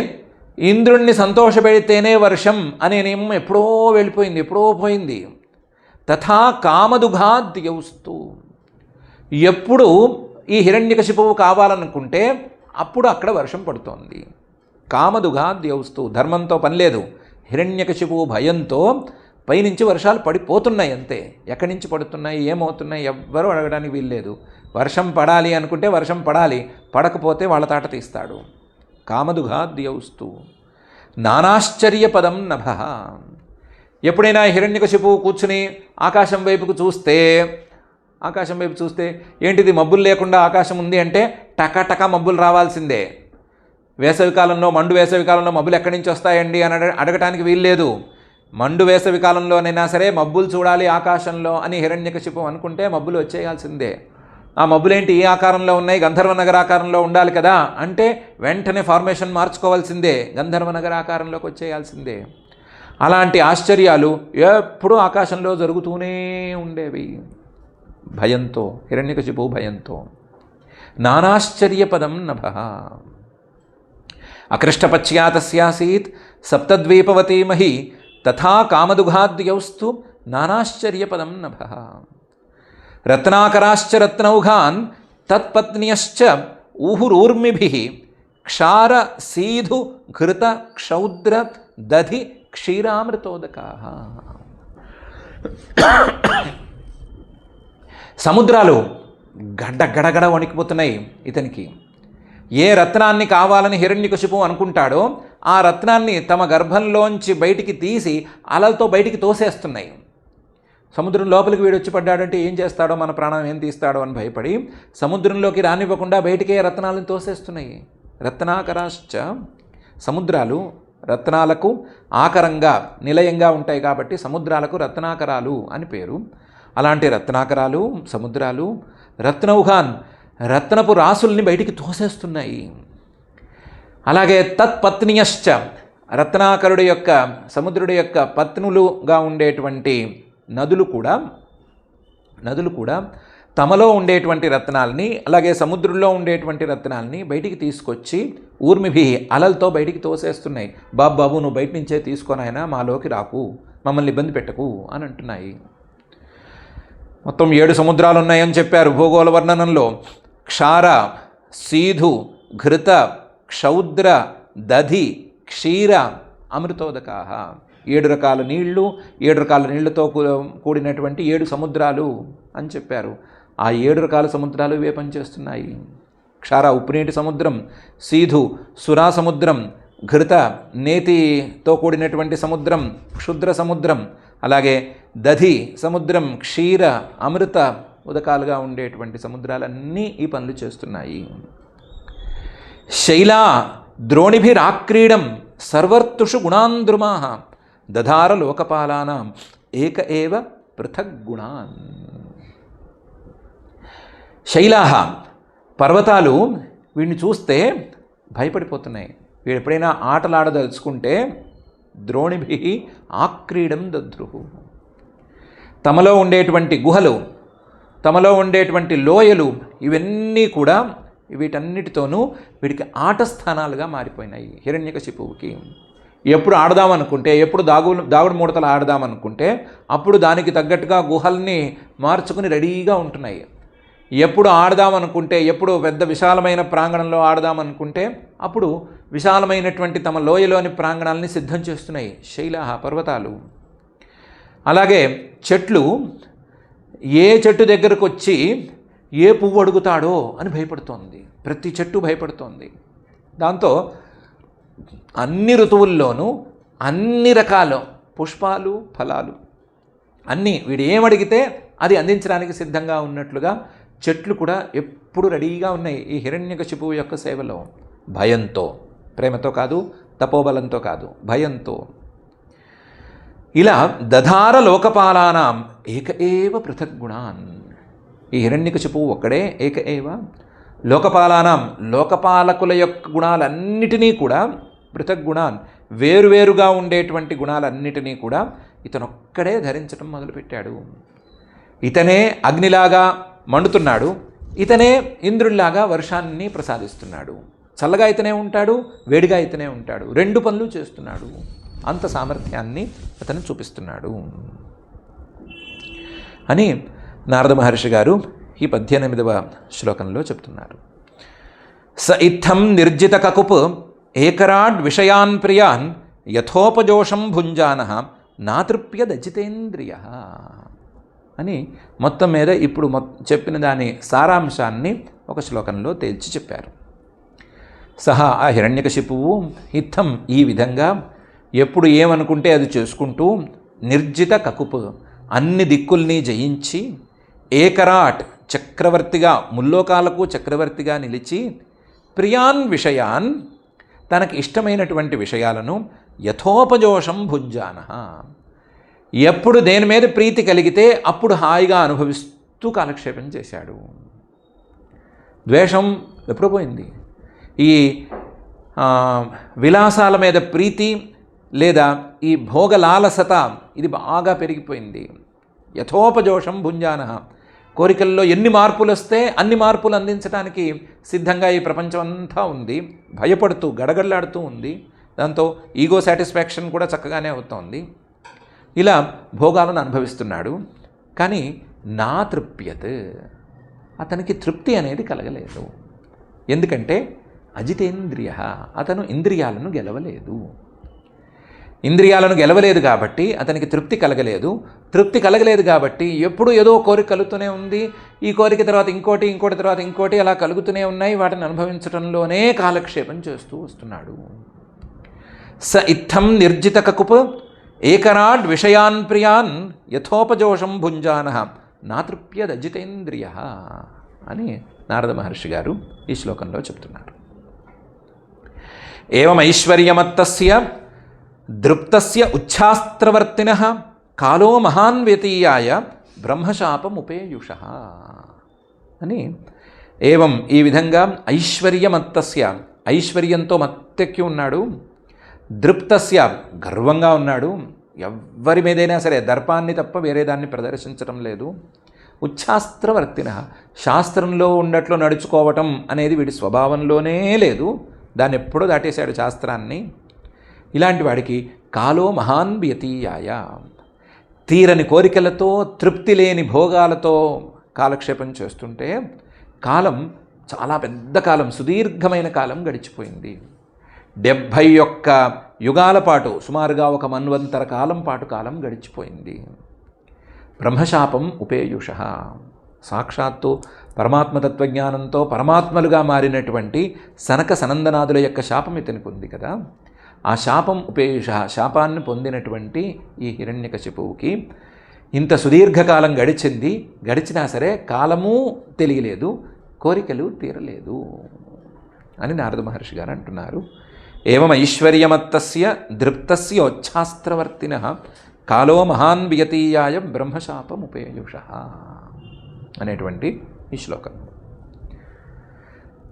ఇంద్రుణ్ణి సంతోషపెడితేనే వర్షం అనే నియమం ఎప్పుడో వెళ్ళిపోయింది, ఎప్పుడో పోయింది. తథా కామదుఘాద్యౌస్తు. ఎప్పుడు ఈ హిరణ్యకశిపువు కావాలనుకుంటే అప్పుడు అక్కడ వర్షం పడుతోంది. కామదుఘాద్యౌస్తు. ధర్మంతో పని లేదు. హిరణ్యకశిపువు భయంతో పైనుంచి వర్షాలు పడిపోతున్నాయి అంతే. ఎక్కడి నుంచి పడుతున్నాయి, ఏమవుతున్నాయి ఎవ్వరూ అడగడానికి వీల్లేదు. వర్షం పడాలి అనుకుంటే వర్షం పడాలి, పడకపోతే వాళ్ళ తాట తీస్తాడు. కామదుఘాద్యౌస్తు నానాశ్చర్యపదం నభః. ఎప్పుడైనా హిరణ్యకశిపువు కూర్చుని ఆకాశం వైపు చూస్తే ఏంటిది మబ్బులు లేకుండా ఆకాశం ఉంది అంటే టక మబ్బులు రావాల్సిందే. వేసవికాలంలో మండు వేసవికాలంలో మబ్బులు ఎక్కడి నుంచి వస్తాయండి అని అడగటానికి వీల్లేదు. మండు వేసవి కాలంలోనైనా సరే మబ్బులు చూడాలి ఆకాశంలో అని హిరణ్యకశిపువు అనుకుంటే మబ్బులు వచ్చేయాల్సిందే. ఆ మబ్బులేంటి ఈ ఆకారంలో ఉన్నాయి, గంధర్వ నగరాకారంలో ఉండాలి కదా అంటే వెంటనే ఫార్మేషన్ మార్చుకోవాల్సిందే, గంధర్వ నగరాకారంలోకి వచ్చేయాల్సిందే. అలాంటి ఆశ్చర్యాలు ఎప్పుడూ ఆకాశంలో జరుగుతూనే ఉండేవి భయంతో, హిరణ్యకశిపువు భయంతో. నానాశ్చర్యపదం నభః. అకృష్టపచ్యా తస్యాసీత్ సప్తద్వీపవతీ మహి తథా కామదుఘాద్యౌస్తు నానాశ్చర్యపదం నభః. రత్నాకరాశ్చ రత్నౌఘాన్ తత్పత్న్యశ్చ ఊహురూర్మిభిః క్షార సీధు ఘృత క్షౌద్ర దధి క్షీరామృతోదకాః. సముద్రాలు గడగడ వణికిపోతున్నాయి ఇతనికి. ఏ రత్నాన్ని కావాలని హిరణ్యకశిపువు అనుకుంటాడో ఆ రత్నాన్ని తమ గర్భంలోంచి బయటికి తీసి అలలతో బయటికి తోసేస్తున్నాయి. సముద్రం లోపలికి వీడు వచ్చి పడ్డాడంటే ఏం చేస్తాడో, మన ప్రాణం ఏం తీస్తాడో అని భయపడి సముద్రంలోకి రానివ్వకుండా బయటికే రత్నాలను తోసేస్తున్నాయి. రత్నాకరాశ్చ. సముద్రాలు రత్నాలకు ఆకరంగా నిలయంగా ఉంటాయి కాబట్టి సముద్రాలకు రత్నాకరాలు అని పేరు. అలాంటి రత్నాకరాలు సముద్రాలు రత్నౌహాన్ రత్నపు రాసుల్ని బయటికి తోసేస్తున్నాయి. అలాగే తత్పత్నియశ్చ రత్నాకరుడి యొక్క సముద్రుడి యొక్క పత్నులుగా ఉండేటువంటి నదులు కూడా తమలో ఉండేటువంటి రత్నాల్ని అలాగే సముద్రంలో ఉండేటువంటి రత్నాల్ని బయటికి తీసుకొచ్చి ఊర్మిభి అలలతో బయటికి తోసేస్తున్నాయి. బాబు నువ్వు బయట నుంచే తీసుకొనైనా మాలోకి రాకు, మమ్మల్ని ఇబ్బంది పెట్టకు అని అంటున్నాయి. మొత్తం 7 సముద్రాలు ఉన్నాయని చెప్పారు భూగోళ వర్ణనంలో. క్షార, సీధు, ఘృత, క్షౌద్ర, దధి, క్షీర, అమృతోదకాహ 7 రకాల నీళ్లు, 7 రకాల నీళ్లతో కూడినటువంటి 7 సముద్రాలు అని చెప్పారు. ఆ 7 రకాల సముద్రాలు ఇవే పనిచేస్తున్నాయి. క్షార ఉప్పునీటి సముద్రం, సీధు సురా సముద్రం, ఘృత నేతితో కూడినటువంటి సముద్రం క్షుద్ర సముద్రం, అలాగే దధి సముద్రం క్షీర అమృత ఉదకాలుగా ఉండేటువంటి సముద్రాలన్నీ ఈ పనులు చేస్తున్నాయి. శైలా ద్రోణిభిరాక్రీడం సర్వర్తుషు గుణాంద్రుమా దధార లోకపాలానాం ఏక ఏవ పృథక్ గుణాన్. శైలాహ పర్వతాలు వీడిని చూస్తే భయపడిపోతున్నాయి. వీడు ఎప్పుడైనా ఆటలాడదలుచుకుంటే ద్రోణిభి ఆక్రీడం దద్రుహు తమలో ఉండేటువంటి గుహలు, తమలో ఉండేటువంటి లోయలు ఇవన్నీ కూడా వీటన్నిటితోనూ వీడికి ఆట స్థానాలుగా మారిపోయినాయి. హిరణ్యకశిపువుకి ఎప్పుడు ఆడదామనుకుంటే, ఎప్పుడు దాగుడు మూడతలు ఆడదామనుకుంటే అప్పుడు దానికి తగ్గట్టుగా గుహల్ని మార్చుకుని రెడీగా ఉంటున్నాయి. ఎప్పుడు ఆడదామనుకుంటే, ఎప్పుడు పెద్ద విశాలమైన ప్రాంగణంలో ఆడదామనుకుంటే అప్పుడు విశాలమైనటువంటి తమ లోయలోని ప్రాంగణాలని సిద్ధం చేస్తున్నాయి శైలాహ పర్వతాలు. అలాగే చెట్లు ఏ చెట్టు దగ్గరకు వచ్చి ఏ పువ్వు అడుగుతాడో అని భయపడుతోంది. ప్రతి చెట్టు భయపడుతోంది. దాంతో అన్ని ఋతువుల్లోనూ అన్ని రకాల పుష్పాలు ఫలాలు అన్నీ వీడు ఏమడిగితే అది అందించడానికి సిద్ధంగా ఉన్నట్లుగా చెట్లు కూడా ఎప్పుడు రెడీగా ఉన్నాయి ఈ హిరణ్యకశిపువు యొక్క సేవలో. భయంతో, ప్రేమతో కాదు, తపోబలంతో కాదు, భయంతో. ఇలా దధార లోకపాలానాం ఏక ఏవ పృథక్ గుణాన్. ఈ హిరణ్యకశిపువు ఒక్కడే ఏక ఏవ లోకపాలానాం లోకపాలకుల యొక్క గుణాలన్నిటినీ కూడా పృథక్ గుణాన్ వేరువేరుగా ఉండేటువంటి గుణాలన్నిటినీ కూడా ఇతనొక్కడే ధరించడం మొదలుపెట్టాడు. ఇతనే అగ్నిలాగా మండుతున్నాడు, ఇతనే ఇంద్రుడిలాగా వర్షాన్ని ప్రసాదిస్తున్నాడు. చల్లగా ఇతనే ఉంటాడు, వేడిగా ఇతనే ఉంటాడు, 2 పనులు చేస్తున్నాడు. అంత సామర్థ్యాన్ని అతను చూపిస్తున్నాడు అని నారద మహర్షి గారు ఈ 18వ శ్లోకంలో చెప్తున్నారు. స ఇత్థం నిర్జిత కకుప్ ఏకరాడ్ విషయాన్ ప్రియాన్ యథోపజోషం భుంజాన నాతృప్యదజితేంద్రియ అని మొత్తం మీద ఇప్పుడు చెప్పిన దాని సారాంశాన్ని ఒక శ్లోకంలో తేల్చి చెప్పారు. సహా ఆ హిరణ్యకశిపువు ఇత్థం ఈ విధంగా ఎప్పుడు ఏమనుకుంటే అది చేసుకుంటూ నిర్జిత కకుప్ అన్ని దిక్కుల్ని జయించి ఏకరాట్ చక్రవర్తిగా ముల్లోకాలకు చక్రవర్తిగా నిలిచి ప్రియాన్ విషయాన్ తనకి ఇష్టమైనటువంటి విషయాలను యథోపజోషం భుంజాన ఎప్పుడు దేని మీద ప్రీతి కలిగితే అప్పుడు హాయిగా అనుభవిస్తూ కాలక్షేపం చేశాడు. ద్వేషం ఎప్పుడు పోయింది. ఈ విలాసాల మీద ప్రీతి లేదా ఈ భోగలాలసత ఇది బాగా పెరిగిపోయింది. యథోపజోషం భుంజాన కోరికల్లో ఎన్ని మార్పులు వస్తే అన్ని మార్పులు అందించడానికి సిద్ధంగా ఈ ప్రపంచం అంతా ఉంది. భయపడుతూ గడగడలాడుతూ ఉంది. దాంతో ఈగో సాటిస్ఫాక్షన్ కూడా చక్కగానే అవుతోంది. ఇలా భోగాలను అనుభవిస్తున్నాడు. కానీ నా తృప్యత్ అతనికి తృప్తి అనేది కలగలేదు. ఎందుకంటే అజితేంద్రియ అతను ఇంద్రియాలను గెలవలేదు. ఇంద్రియాలను గెలవలేదు కాబట్టి అతనికి తృప్తి కలగలేదు. తృప్తి కలగలేదు కాబట్టి ఎప్పుడు ఏదో కోరిక కలుగుతూనే ఉంది. ఈ కోరిక తర్వాత ఇంకోటి, ఇంకోటి తర్వాత ఇంకోటి అలా కలుగుతూనే ఉన్నాయి. వాటిని అనుభవించడంలోనే కాలక్షేపం చేస్తూ వస్తున్నాడు. స ఇత్థం నిర్జిత కకుప్ ఏకరాడ్ విషయాన్ ప్రియాన్ యథోపజోషం భుంజాన నాతృప్యదజితేంద్రియ అని నారద మహర్షి గారు ఈ శ్లోకంలో చెప్తున్నారు. ఏవం ఐశ్వర్యమత్తస్య దృప్తస్య ఉచ్ఛాస్త్రవర్తినః కాలో మహాన్ వ్యతీయాయ బ్రహ్మశాపముపేయుష అని. ఏవం ఈ విధంగా ఐశ్వర్యమత్తస్య ఐశ్వర్యంతో మత్తెక్కి ఉన్నాడు, దృప్తస్య గర్వంగా ఉన్నాడు, ఎవ్వరి మీదైనా సరే దర్పాన్ని తప్ప వేరే దాన్ని ప్రదర్శించడం లేదు, ఉచ్ఛాస్త్రవర్తిన శాస్త్రంలో ఉన్నట్లు నడుచుకోవటం అనేది వీడి స్వభావంలోనే లేదు, దాన్ని ఎప్పుడో దాటేశాడు శాస్త్రాన్ని. ఇలాంటి వాడికి కాలో మహాన్ వ్యతీయాయ తీరని కోరికలతో తృప్తి లేని భోగాలతో కాలక్షేపం చేస్తుంటే కాలం చాలా పెద్ద కాలం, సుదీర్ఘమైన కాలం గడిచిపోయింది. 71 యుగాల పాటు, సుమారుగా 1 మన్వంతర కాలం పాటు కాలం గడిచిపోయింది. బ్రహ్మశాపం ఉపేయుష సాక్షాత్తు పరమాత్మతత్వజ్ఞానంతో పరమాత్మలుగా మారినటువంటి సనక సనందనాదుల యొక్క శాపం ఇతనికి ఉంది కదా. ఆ శాపం ఉపేయుష శాపాన్ని పొందినటువంటి ఈ హిరణ్యకశిపువుకి ఇంత సుదీర్ఘకాలం గడిచింది, గడిచినా సరే కాలము తెలియలేదు, కోరికలు తీరలేదు అని నారద మహర్షి గారు అంటున్నారు. ఏవం ఐశ్వర్యమత్తస్య దృప్తస్య ఉచ్ఛాస్త్రవర్తినః కాలో మహాన్ వ్యతీయాయ బ్రహ్మశాపముపేయుష అనేటువంటి ఈ శ్లోకం.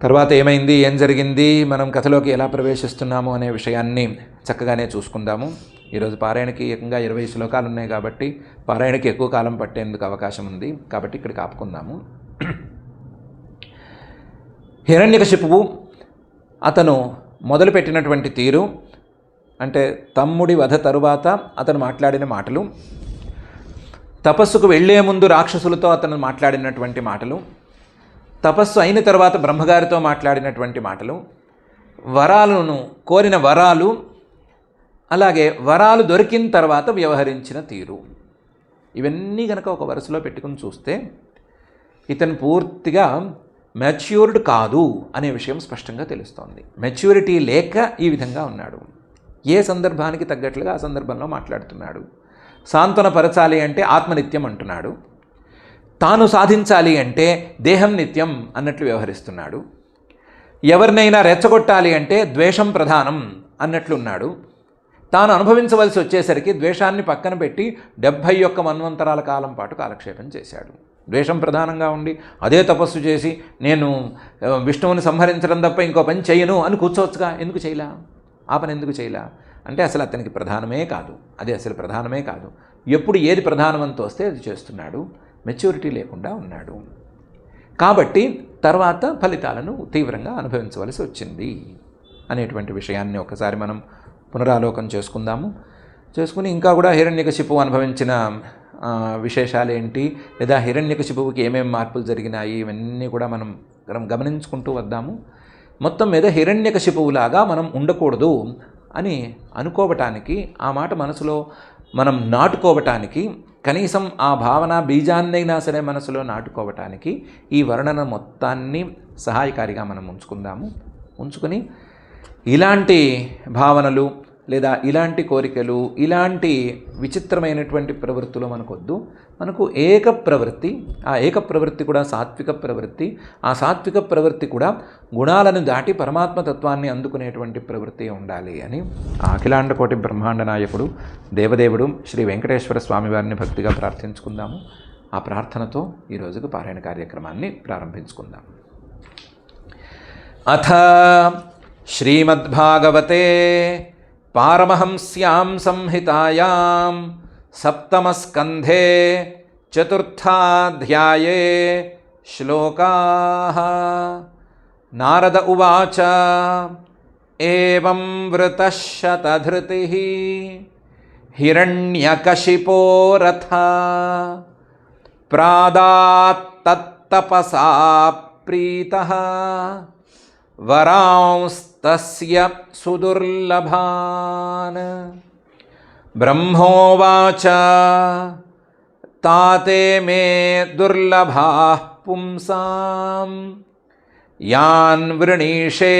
తర్వాత ఏమైంది, ఏం జరిగింది, మనం కథలోకి ఎలా ప్రవేశిస్తున్నాము అనే విషయాన్ని చక్కగానే చూసుకుందాము. ఈరోజు పారాయణకి ఏకంగా 20 శ్లోకాలు ఉన్నాయి కాబట్టి పారాయణకి ఎక్కువ కాలం పట్టేందుకు అవకాశం ఉంది, కాబట్టి ఇక్కడికి ఆపుకుందాము. హిరణ్యకశిపువు అతను మొదలుపెట్టినటువంటి తీరు, అంటే తమ్ముడి వధ తరువాత అతను మాట్లాడిన మాటలు, తపస్సుకు వెళ్లే ముందు రాక్షసులతో అతను మాట్లాడినటువంటి మాటలు, తపస్సు అయిన తర్వాత బ్రహ్మగారితో మాట్లాడినటువంటి మాటలు, వరాలను కోరిన వరాలు, అలాగే వరాలు దొరికిన తర్వాత వ్యవహరించిన తీరు, ఇవన్నీ కనుక ఒక వరుసలో పెట్టుకుని చూస్తే ఇతను పూర్తిగా మెచ్యూర్డ్ కాదు అనే విషయం స్పష్టంగా తెలుస్తోంది. మెచ్యూరిటీ లేక ఈ విధంగా ఉన్నాడు. ఏ సందర్భానికి తగ్గట్లుగా ఆ సందర్భంలో మాట్లాడుతున్నాడు. సాంత్వనపరచాలి అంటే ఆత్మనిత్యం అంటున్నాడు, తాను సాధించాలి అంటే దేహం నిత్యం అన్నట్లు వ్యవహరిస్తున్నాడు, ఎవరినైనా రెచ్చగొట్టాలి అంటే ద్వేషం ప్రధానం అన్నట్లున్నాడు, తాను అనుభవించవలసి వచ్చేసరికి ద్వేషాన్ని పక్కన పెట్టి 71 మన్వంతరాల కాలం పాటు కాలక్షేపం చేశాడు. ద్వేషం ప్రధానంగా ఉండి అదే తపస్సు చేసి నేను విష్ణువుని సంహరించడం తప్ప ఇంకో పని చేయను అని కూర్చోవచ్చుగా, ఎందుకు చేయలా, ఆ పని ఎందుకు చేయలా అంటే అసలు అతనికి ప్రధానమే కాదు, అది అసలు ప్రధానమే కాదు. ఎప్పుడు ఏది ప్రధానమంతో వస్తే అది చేస్తున్నాడు, మెచ్యూరిటీ లేకుండా ఉన్నాడు. కాబట్టి తర్వాత ఫలితాలను తీవ్రంగా అనుభవించవలసి వచ్చింది అనేటువంటి విషయాన్ని ఒకసారి మనం పునరాలోకం చేసుకుని ఇంకా కూడా హిరణ్యకశిపువు అనుభవించిన విశేషాలు ఏంటి, లేదా హిరణ్యకశిపువుకి ఏమేమి మార్పులు జరిగినాయి, ఇవన్నీ కూడా మనం గమనించుకుంటూ వద్దాము. మొత్తం మీద హిరణ్యకశిపువులాగా మనం ఉండకూడదు అని అనుకోవటానికి, ఆ మాట మనసులో మనం నాటుకోవటానికి, కనీసం ఆ భావన బీజాన్నైనా సరే మనసులో నాటుకోవటానికి ఈ వర్ణన మొత్తాన్ని సహాయకారిగా మనం ఉంచుకుని ఇలాంటి భావనలు లేదా ఇలాంటి కోరికలు, ఇలాంటి విచిత్రమైనటువంటి ప్రవృత్తులు మనకొద్దు. మనకు ఏక ప్రవృత్తి, ఆ ఏక ప్రవృత్తి కూడా సాత్విక ప్రవృత్తి, ఆ సాత్విక ప్రవృత్తి కూడా గుణాలను దాటి పరమాత్మతత్వాన్ని అందుకునేటువంటి ప్రవృత్తి ఉండాలి అని ఆ అఖిలాండకోటి బ్రహ్మాండ నాయకుడు దేవదేవుడు శ్రీ వెంకటేశ్వర స్వామి వారిని భక్తిగా ప్రార్థించుకుందాము. ఆ ప్రార్థనతో ఈరోజుకు పారాయణ కార్యక్రమాన్ని ప్రారంభించుకుందాం. అథ శ్రీమద్భాగవతే పారమహంస్యాం సంహితాయాం సప్తమస్కంధే చతుర్థాధ్యాయే శ్లోకాః. నారద ఉవాచ ఏవం వృతః శతధృతిః హిరణ్యకశిపో రథः ప్రాదాత్తపసా ప్రీతః వరాంస్తస్య సుదుర్లభాన్. బ్రహ్మోవాచ తాతే మే దుర్లభాః పుంసాం యాన్ వృణీషే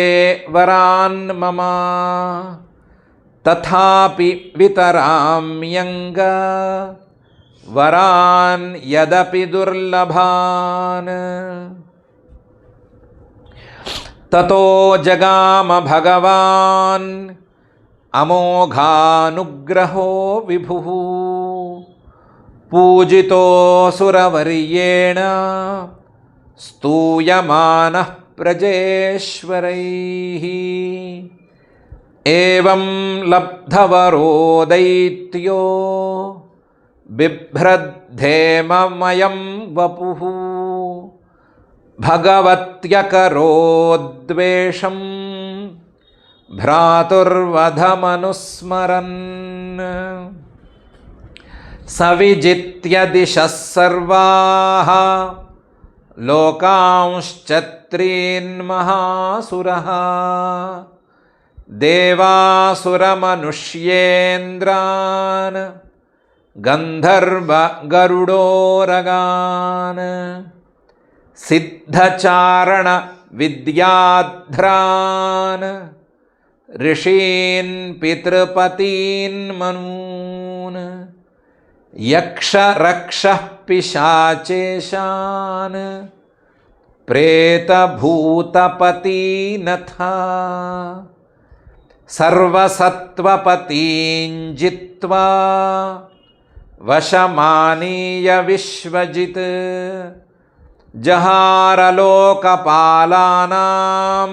వరాన్ మమ తథాపి వితరామ్యంగ వరాన్ యదపి దుర్లభాన్. తతో జగామ భగవాన్ అమోఘానుగ్రహో విభుః పూజితోऽసురవర్యేణ స్తూయమానః ప్రజేశ్వరైః ఏవం లబ్ధవరో దైత్యో బిభ్రద్ధేమమయం వపుః భగవత్యకరోద్వేషం భ్రాతుర్వధమనుస్మరన్ సవిజిత్య దిశః సర్వాః లోకాంశ్చత్రీన్మహాసురః దేవాసురమనుష్యేంద్రాన్ గంధర్వ గరుడోరగాన్ సిద్ధచారణ విద్యాధ్రాన్ ఋషీన్ పితృపతీన్ మనూన్ యక్షరక్షః పిశాచేశాన్ ప్రేతభూతపతీనథ సర్వసత్వపతీన్ జిత్వా వశమానీయ విశ్వజిత్ జహారలోకపాలానాం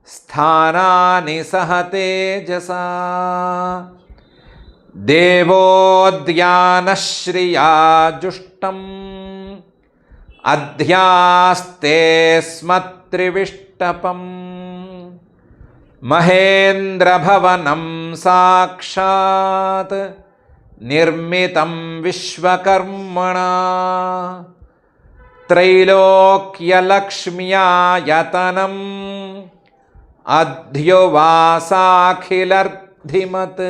స్థానాని సహ తేజసా దేవోద్యానశ్రియా అధ్యాస్తే స్మత్రివిష్టపం మహేంద్రభవనం సాక్షాత్ నిర్మితం విశ్వకర్మణా త్రైలోక్యలక్ష్మ్యాయతనం అధ్యువాసాఖిలర్ధిమత్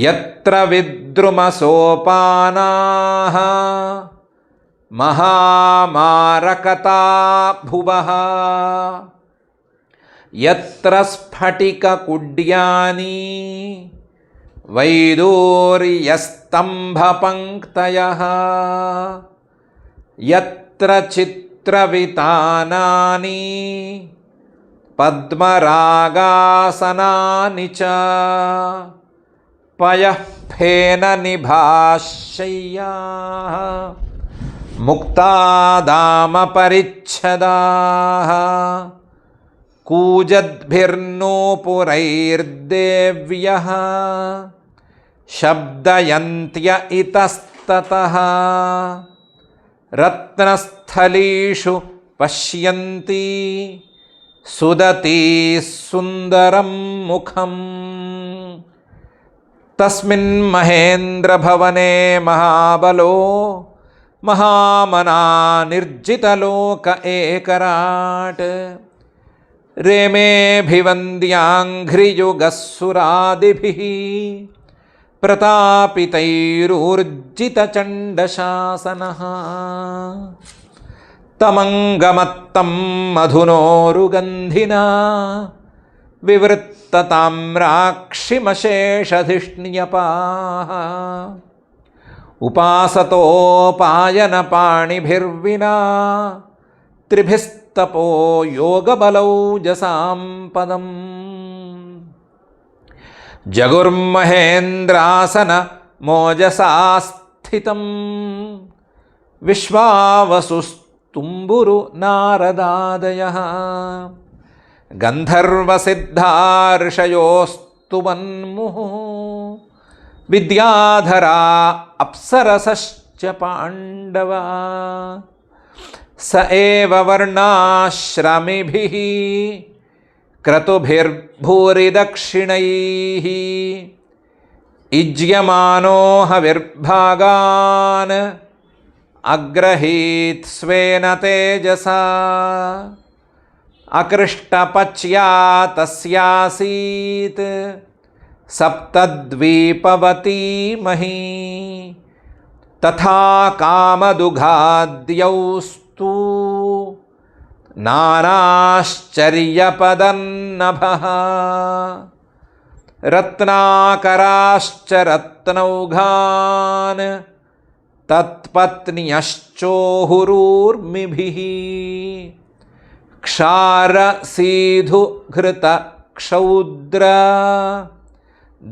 యత్ర విద్రుమసోపానాః మహామారకతా భువః యత్ర స్ఫటికకుడ్యాని వైదూర్యస్తంభపంక్తయః యత్ర చిత్రవితానాని పద్మరాగాసనాని చ పయఃఫేన నిభాశయ్యాః ముక్తాదామపరిచ్ఛదాః కూజద్భిర్నూపురైర్దేవ్యః శబ్దయంత్య ఇతస్తతః రత్నస్థలీషు పశ్యంతి సుదతి సుందరం ముఖం తస్మిన్ మహేంద్రభవనే మహాబలో మహామనా నిర్జితలోక ఏకరాట్ రేమేభివంద్యాంఘ్రియుగస్సురాదిభిః ప్రతాపితైరూర్జితచండశాసనః తమంగమత్తం మధునోరుగంధినా వివృత్తతామ్రాక్షిమశేషధిష్ణ్యపాః ఉపాసతోపాయనపాణిభిర్వినా త్రిభిస్తపో యోగబలౌజసాం పదం జగుర్మహేంద్రాసన మోజసా స్థితం విశ్వావసుస్తుంబురు నారదాదయః గంధర్వసిద్ధా ఋషయోస్తువన్ముః విద్యాధరా అప్సరసశ్చ పాండవా స ఏవ వర్ణాశ్రమిభిః క్రతుభిర్భూరిదక్షిణైః ఇజ్యమానో హవిర్భాగాన్ అగ్రహీత్ స్వేన తేజసా అకృష్టపచ్యా తస్యాసీత్ సప్తద్వీపవతీ మహీ తథా కామదుఘాద్యౌస్తు నానాశ్చర్యపదన్నభః రత్నాకరాశ్చ రత్నౌఘాన్ తత్పత్న్యశ్చోహురూర్మిభిః క్షారసీధుఘృత क्षौद्र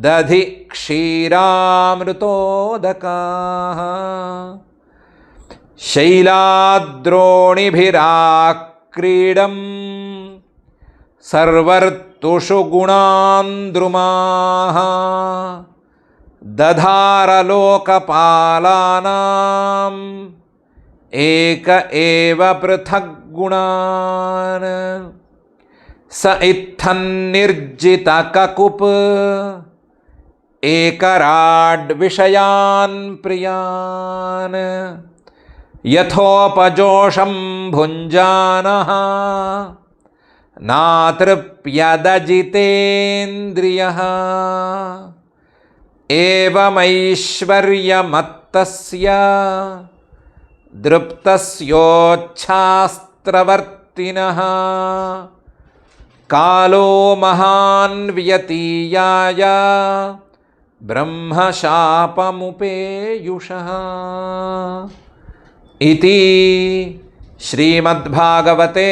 दधि क्षीरामृतोदकाः शैलाद्रोणिभिराक्रीडम् सर्वर्तुषु गुणान्द्रुमाः दधारलोकपालानाम् एक एव पृथग्गुणान् स इत्थन्निर्जितककुप् एकराड्विषयान् प्रियान् यथोपजोषं भुञ्जानः नातृप्यदजितेन्द्रियः एवमैश्वर्यमत्तस्य दृप्तस्योच्छास्त्रवर्तिनः कालो महान् व्यतीयाय ब्रह्मशापमुपेयुषः इति श्रीमद्भागवते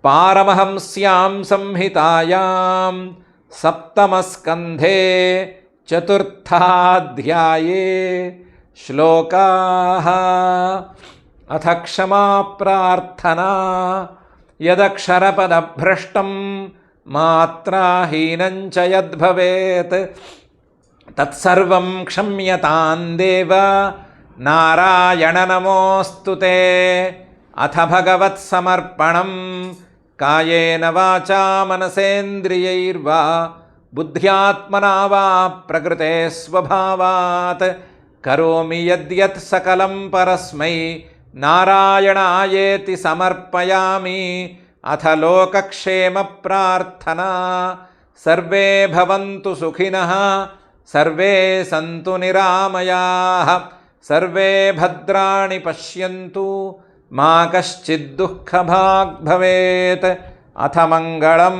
पारमहंस्यां संहितायां सप्तमस्कन्धे चतुर्थाध्याये श्लोकाः। अथ क्षमा प्रार्थना। यदक्षरपदभ्रष्टं मात्राहीनं च यद्भवेत् तत्सर्वं क्षम्यतां देव नारायण नमोऽस्तु ते। अथ भगवत्समर्पणं कायेन वाचा मनसेन्द्रियैर्वा बुद्ध्यात्मना वा प्रकृते स्वभावात् करोमि यद्यत् सकलं परस्मै नारायणायेति समर्पयामि। अथ लोकक्षेमप्रार्थना। सर्वे भवन्तु सुखिनः सर्वे सन्तु निरामयाः सर्वे भद्राणि पश्यन्तु मा कश्चिद्दुःखभाग् भवेत्। अथ मङ्गलं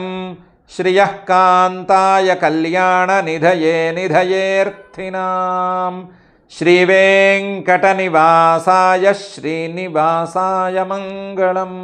श्रियः कान्ताय कल्याणनिधये निधयेऽर्थिनां श्रीवेङ्कटनिवासाय श्रीनिवासाय मङ्गलम्।